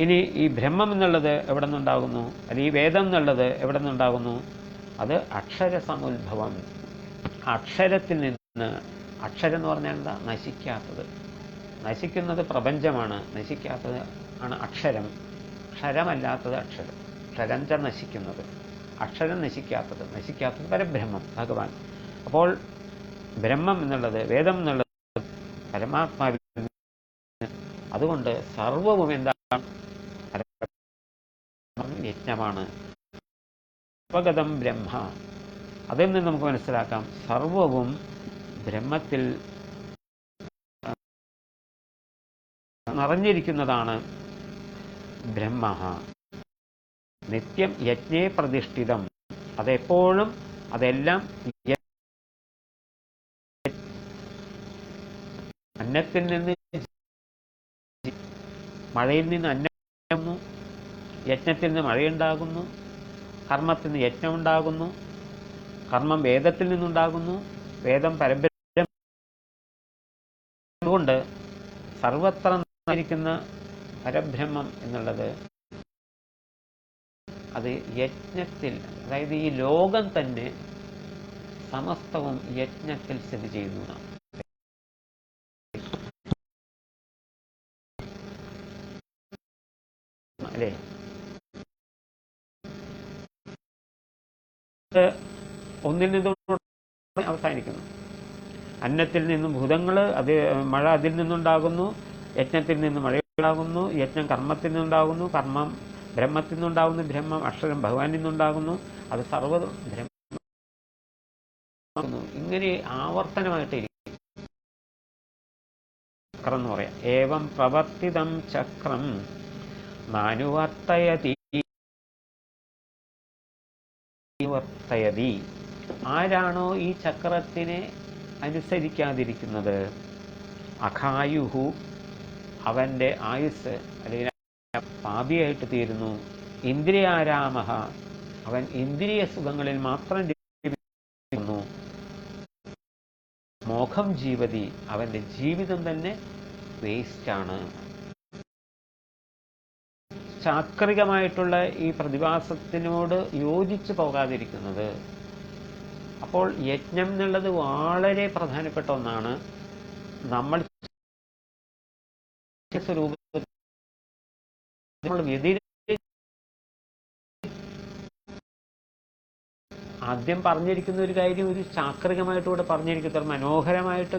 ഇനി ഈ ബ്രഹ്മം എന്നുള്ളത് എവിടെ നിന്നുണ്ടാകുന്നു? അല്ലെങ്കിൽ ഈ വേദം എന്നുള്ളത് എവിടെ നിന്നുണ്ടാകുന്നു? അത് അക്ഷരസമുദ്ഭവം. അക്ഷരത്തിൽ നിന്ന്. അക്ഷരം എന്ന് പറഞ്ഞാൽ എന്താ? നശിക്കാത്തത്. നശിക്കുന്നത് പ്രപഞ്ചമാണ്, നശിക്കാത്തത് ആണ് അക്ഷരം. ക്ഷരമല്ലാത്തത് അക്ഷരം. ക്ഷരഞ്ച നശിക്കുന്നത്, അക്ഷരം നശിക്കാത്തത്. നശിക്കാത്തത് പരബ്രഹ്മം, ഭഗവാൻ. അപ്പോൾ ബ്രഹ്മം എന്നുള്ളത്, വേദം എന്നുള്ളത് പരമാത്മാവിൽ. അതുകൊണ്ട് സർവവും എന്താണ്? യജ്ഞമാണ്. ഉപഗതം ബ്രഹ്മ. അതിൽ നിന്ന് നമുക്ക് മനസ്സിലാക്കാം സർവവും ബ്രഹ്മത്തിൽ നിറഞ്ഞിരിക്കുന്നതാണ്. ബ്രഹ്മ നിത്യം യജ്ഞേ പ്രതിഷ്ഠിതം. അതെപ്പോഴും, അതെല്ലാം അന്നത്തിൽ നിന്ന്, മഴയിൽ നിന്ന് അന്നമുണ്ടാകുന്നു, യജ്ഞത്തിൽ നിന്ന് മഴയുണ്ടാകുന്നു, കർമ്മത്തിൽ നിന്ന് യജ്ഞം ഉണ്ടാകുന്നു, കർമ്മം വേദത്തിൽ നിന്നുണ്ടാകുന്നു, വേദം പരബ്രഹ്മം. അതുകൊണ്ട് സർവത്ര നിന്നിരിക്കുന്ന പരബ്രഹ്മം എന്നുള്ളത് അത് യജ്ഞത്തിൽ, അതായത് ഈ ലോകം തന്നെ സമസ്തവും യജ്ഞത്തിൽ സ്ഥിതി ചെയ്യുന്നതാണ്. അല്ലേ? ഒന്നിൽ നിന്നും അവസാനിക്കുന്നു. അന്നത്തിൽ നിന്നും ഭൂതങ്ങൾ, അത് മഴ അതിൽ നിന്നുണ്ടാകുന്നു, യജ്ഞത്തിൽ നിന്ന് മഴയുണ്ടാകുന്നു, യജ്ഞം കർമ്മത്തിൽ നിന്നുണ്ടാകുന്നു, കർമ്മം ബ്രഹ്മത്തിൽ നിന്നുണ്ടാകുന്നു, ബ്രഹ്മം അക്ഷരം ഭഗവാനിൽ നിന്നുണ്ടാകുന്നു, അത് സർവ്വതും ബ്രഹ്മ. ഇങ്ങനെ ആവർത്തനമായിട്ടിരിക്കും ചക്രം എന്ന് പറയാം. ഏവം പ്രവർത്തിതം ചക്രം നാനുവർത്തയതി. ആരാണോ ഈ ചക്രത്തിനെ അനുസരിക്കാതിരിക്കുന്നത്? അഖായുഹു, അവൻ്റെ ആയുസ് അല്ലെങ്കിൽ പാപിയായിട്ട് തീരുന്നു. ഇന്ദ്രിയാരാമഹ, അവൻ ഇന്ദ്രിയ സുഖങ്ങളിൽ മാത്രം ജീവിക്കുന്നു. മോഹം ജീവതി, അവൻ്റെ ജീവിതം തന്നെ വേസ്റ്റാണ്. ചാക്രികമായിട്ടുള്ള ഈ പ്രതിഭാസത്തിനോട് യോജിച്ച് പോകാതിരിക്കുന്നത്. അപ്പോൾ യജ്ഞം എന്നുള്ളത് വളരെ പ്രധാനപ്പെട്ട ഒന്നാണ്. നമ്മൾ സ്വരൂപത്തിൽ ആദ്യം പറഞ്ഞിരിക്കുന്ന ഒരു കാര്യം ഒരു ചാക്രികമായിട്ടൂടെ പറഞ്ഞിരിക്കുന്നത് മനോഹരമായിട്ട്.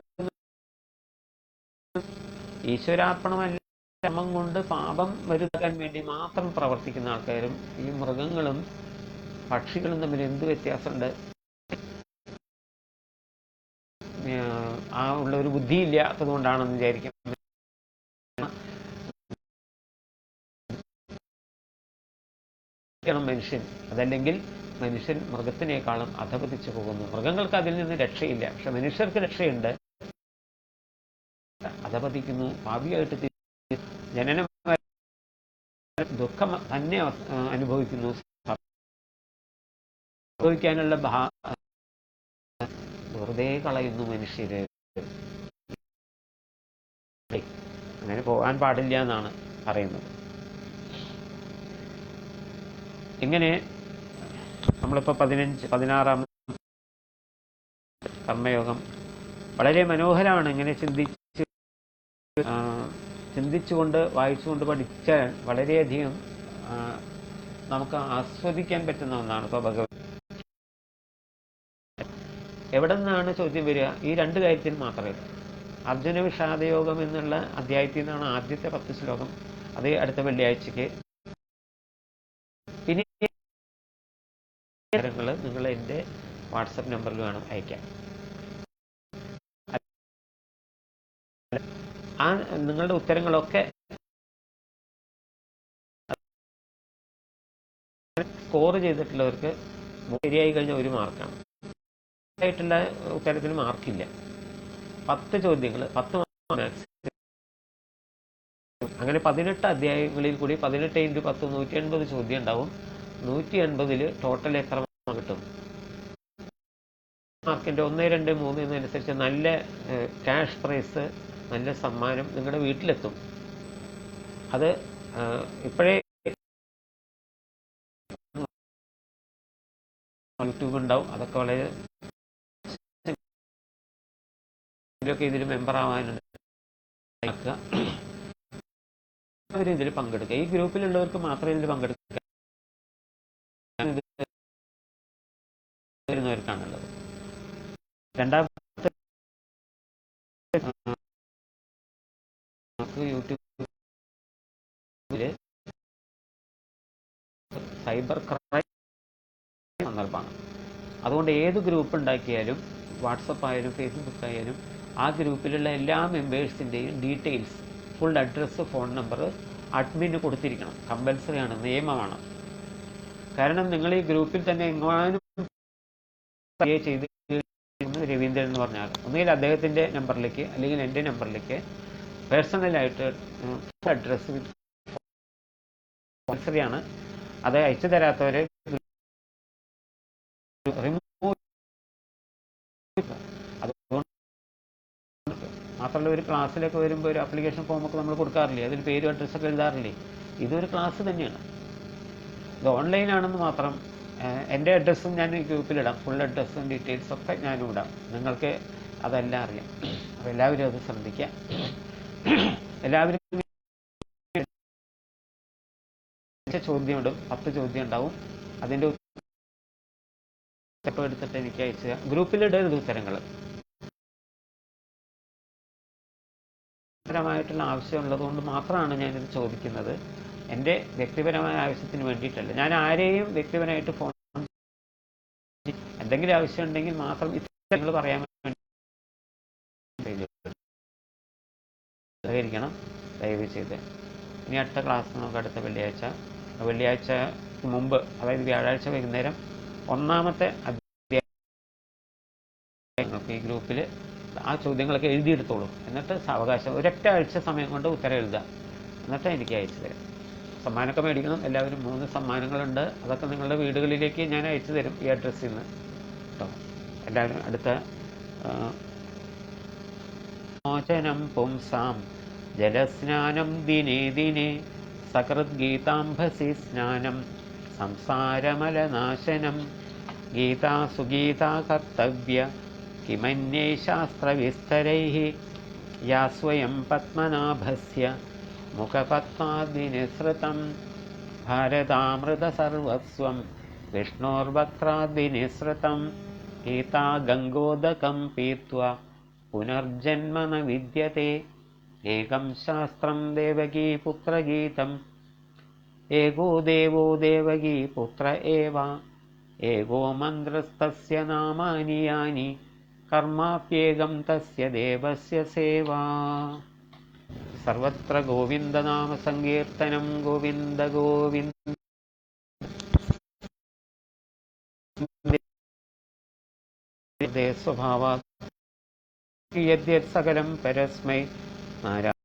ഈശ്വരാർപ്പണമല്ല, ശ്രമം കൊണ്ട് പാപം വരുത്താൻ വേണ്ടി മാത്രം പ്രവർത്തിക്കുന്ന ആൾക്കാരും ഈ മൃഗങ്ങളും പക്ഷികളും തമ്മിൽ എന്ത് വ്യത്യാസമുണ്ട്? ആ ഉള്ള ഒരു ബുദ്ധിയില്ലാത്തത് കൊണ്ടാണെന്ന് വിചാരിക്കും. മനുഷ്യൻ, അതല്ലെങ്കിൽ മനുഷ്യൻ മൃഗത്തിനേക്കാളും അധപതിച്ചു പോകുന്നു. മൃഗങ്ങൾക്ക് അതിൽ നിന്ന് രക്ഷയില്ല, പക്ഷെ മനുഷ്യർക്ക് രക്ഷയുണ്ട്. അധപതിക്കുന്നു, പാപിയായിട്ട് ജനനം ദുഃഖം തന്നെ അനുഭവിക്കുന്നു. അനുഭവിക്കാനുള്ള വെറുതെ കളയുന്നു മനുഷ്യര്. അങ്ങനെ പോകാൻ പാടില്ല എന്നാണ് പറയുന്നത്. ഇങ്ങനെ നമ്മളിപ്പോൾ 16 കർമ്മയോഗം വളരെ മനോഹരമാണ്. ഇങ്ങനെ ചിന്തിച്ചുകൊണ്ട് വായിച്ചുകൊണ്ട് പഠിച്ചാൽ വളരെയധികം നമുക്ക് ആസ്വദിക്കാൻ പറ്റുന്ന ഒന്നാണ്. ഇപ്പോൾ ഭഗവത് എവിടെ നിന്നാണ് ചോദ്യം വരിക? ഈ 2 കാര്യത്തിൽ മാത്രമേ. അർജുന വിഷാദയോഗം എന്നുള്ള അധ്യായത്തിൽ നിന്നാണ് ആദ്യത്തെ 10 ശ്ലോകം. അത് അടുത്ത വെള്ളിയാഴ്ചക്ക്. പിന്നെ നിങ്ങൾ എൻ്റെ വാട്സപ്പ് നമ്പറിൽ വേണം അയക്കാൻ. ആ നിങ്ങളുടെ ഉത്തരങ്ങളൊക്കെ സ്കോർ ചെയ്തിട്ടുള്ളവർക്ക് ശരിയായി കഴിഞ്ഞ 1 മാർക്കാണ്. ആയിട്ടുള്ള ഉത്തരത്തിന് മാർക്കില്ല. 10 ചോദ്യങ്ങൾ 10 മാർക്സ്. അങ്ങനെ 18 അധ്യായങ്ങളിൽ കൂടി 18 × 10 180 ചോദ്യം ഉണ്ടാവും. 180 ടോട്ടൽ എത്ര മാർക്ക് കിട്ടും? മാർക്കിൻ്റെ 1, 2, 3 എന്നനുസരിച്ച് നല്ല ക്യാഷ് പ്രൈസ്, നല്ല സമ്മാനം നിങ്ങളുടെ വീട്ടിലെത്തും. അത് ഇപ്പോഴേ യൂട്യൂബ് ഉണ്ടാവും. അതൊക്കെ വളരെ ഇതിൽ മെമ്പർ ആവാനുണ്ട്. ഇതിൽ പങ്കെടുക്കുക. ഈ ഗ്രൂപ്പിലുള്ളവർക്ക് മാത്രമേ ഇതിൽ പങ്കെടുക്കാൻ വരുന്നവർക്കാണുള്ളത്. രണ്ടാമത്തെ യൂട്യൂബില് സൈബർ ക്രൈം സന്ദർഭമാണ്. അതുകൊണ്ട് ഏത് ഗ്രൂപ്പ് ഉണ്ടാക്കിയാലും, വാട്സപ്പ് ആയാലും ഫേസ്ബുക്ക് ആയാലും, ആ ഗ്രൂപ്പിലുള്ള എല്ലാ മെമ്പേഴ്സിൻ്റെയും details, full address, phone number അഡ്മിന് കൊടുത്തിരിക്കണം. കമ്പൽസറി ആണ്, നിയമമാണ്. കാരണം നിങ്ങൾ ഈ ഗ്രൂപ്പിൽ തന്നെ എങ്ങാനും ചെയ്ത് രവീന്ദ്രൻ എന്ന് പറഞ്ഞാൽ ഒന്നുകിൽ അദ്ദേഹത്തിൻ്റെ നമ്പറിലേക്ക് അല്ലെങ്കിൽ എൻ്റെ നമ്പറിലേക്ക് പേഴ്സണലായിട്ട് ഫുൾ അഡ്രസ്സ് കമ്പൽസറിയാണ്. അത് അയച്ചു തരാത്തവരെ റിമൂവ്. അതുകൊണ്ട് മാത്രമല്ല, ഒരു ക്ലാസ്സിലൊക്കെ വരുമ്പോൾ ഒരു ആപ്ലിക്കേഷൻ ഫോമൊക്കെ നമ്മൾ കൊടുക്കാറില്ലേ, അതിൽ പേരും അഡ്രസ്സൊക്കെ എഴുതാറില്ലേ? ഇതൊരു ക്ലാസ് തന്നെയാണ്. ഇത് ഓൺലൈനാണെന്ന് മാത്രം. എൻ്റെ അഡ്രസ്സും ഞാൻ ഈ ഗ്രൂപ്പിലിടാം. ഫുൾ അഡ്രസ്സും ഡീറ്റെയിൽസൊക്കെ ഞാനും ഇടാം. നിങ്ങൾക്ക് അതെല്ലാം അറിയാം. അപ്പോൾ എല്ലാവരും അത് ശ്രദ്ധിക്കുക. എല്ലാവരും ചോദ്യം ഇടും. 10 ചോദ്യം ഉണ്ടാവും. അതിൻ്റെ ഉത്തരം എടുത്തിട്ട് എനിക്ക് അയച്ചു ഗ്രൂപ്പിലിടരുത് ഉത്തരങ്ങൾ. വ്യക്തിപരമായിട്ടുള്ള ആവശ്യമുള്ളത് കൊണ്ട് മാത്രമാണ് ഞാനിത് ചോദിക്കുന്നത്. എൻ്റെ വ്യക്തിപരമായ ആവശ്യത്തിന് വേണ്ടിയിട്ടല്ല. ഞാൻ ആരെയും വ്യക്തിപരമായിട്ട് ഫോൺ എന്തെങ്കിലും ആവശ്യം ഉണ്ടെങ്കിൽ മാത്രം ഇത്തരങ്ങൾ പറയാൻ വേണ്ടി സഹകരിക്കണം ദയവ് ചെയ്ത്. ഇനി അടുത്ത ക്ലാസ് നമുക്ക് അടുത്ത വെള്ളിയാഴ്ചക്ക് മുമ്പ്, അതായത് വ്യാഴാഴ്ച വൈകുന്നേരം 1ാമത്തെ അധ്യായം ഈ ഗ്രൂപ്പിൽ ആ ചോദ്യങ്ങളൊക്കെ എഴുതിയെടുത്തോളൂ. എന്നിട്ട് സാവകാശം ഒരൊറ്റ ആഴ്ച സമയം കൊണ്ട് ഉത്തരം എഴുതുക. എന്നിട്ട് എനിക്ക് അയച്ചു തരാം. സമ്മാനമൊക്കെ മേടിക്കണം എല്ലാവരും. 3 സമ്മാനങ്ങളുണ്ട്. അതൊക്കെ നിങ്ങളുടെ വീടുകളിലേക്ക് ഞാൻ അയച്ചു തരും ഈ അഡ്രസ്സിൽ നിന്ന് കേട്ടോ. എല്ലാവരും അടുത്ത മോചനം പുംസാം ജലസ്നാനം ദിനേ ദിനേ സകൃദ്ഗീതാംഭസി സ്നാനം സംസാരമലനാശനം ഗീതാ സുഗീതാ കർത്തവ്യ കിമന്യേ ശാസ്ത്രവിസ്തരൈഃ യാ സ്വയം പത്മനാഭസ്യ മുഖപത്മാദ്വിനിസൃതം ഭാരതാമൃതസർവസ്വം വിഷ്ണോർവക്ത്രാദ്വിനിസൃതം ഗീതാ ഗംഗോദകം പീത്വാ പുനർജന്മ ന വിദ്യത്തെ ഏകം ശാസ്ത്രം ദേവകീപുത്രഗീതം ഏകോ ദേവോ ദേവകീപുത്ര ഏവ ഏകോ മന്ത്രസ്തസ്യ നാമാനി യാനി കർമാപ്യേകം തസ്യ ദേവസ്യ സേവാ. സർവത്ര ഗോവിന്ദനാമ സങ്കീർത്തനം. ഗോവിന്ദ ഗോവിന്ദ. സ്വഭാവ യദ്യത് സകലം പരസ്മൈ നാരായണ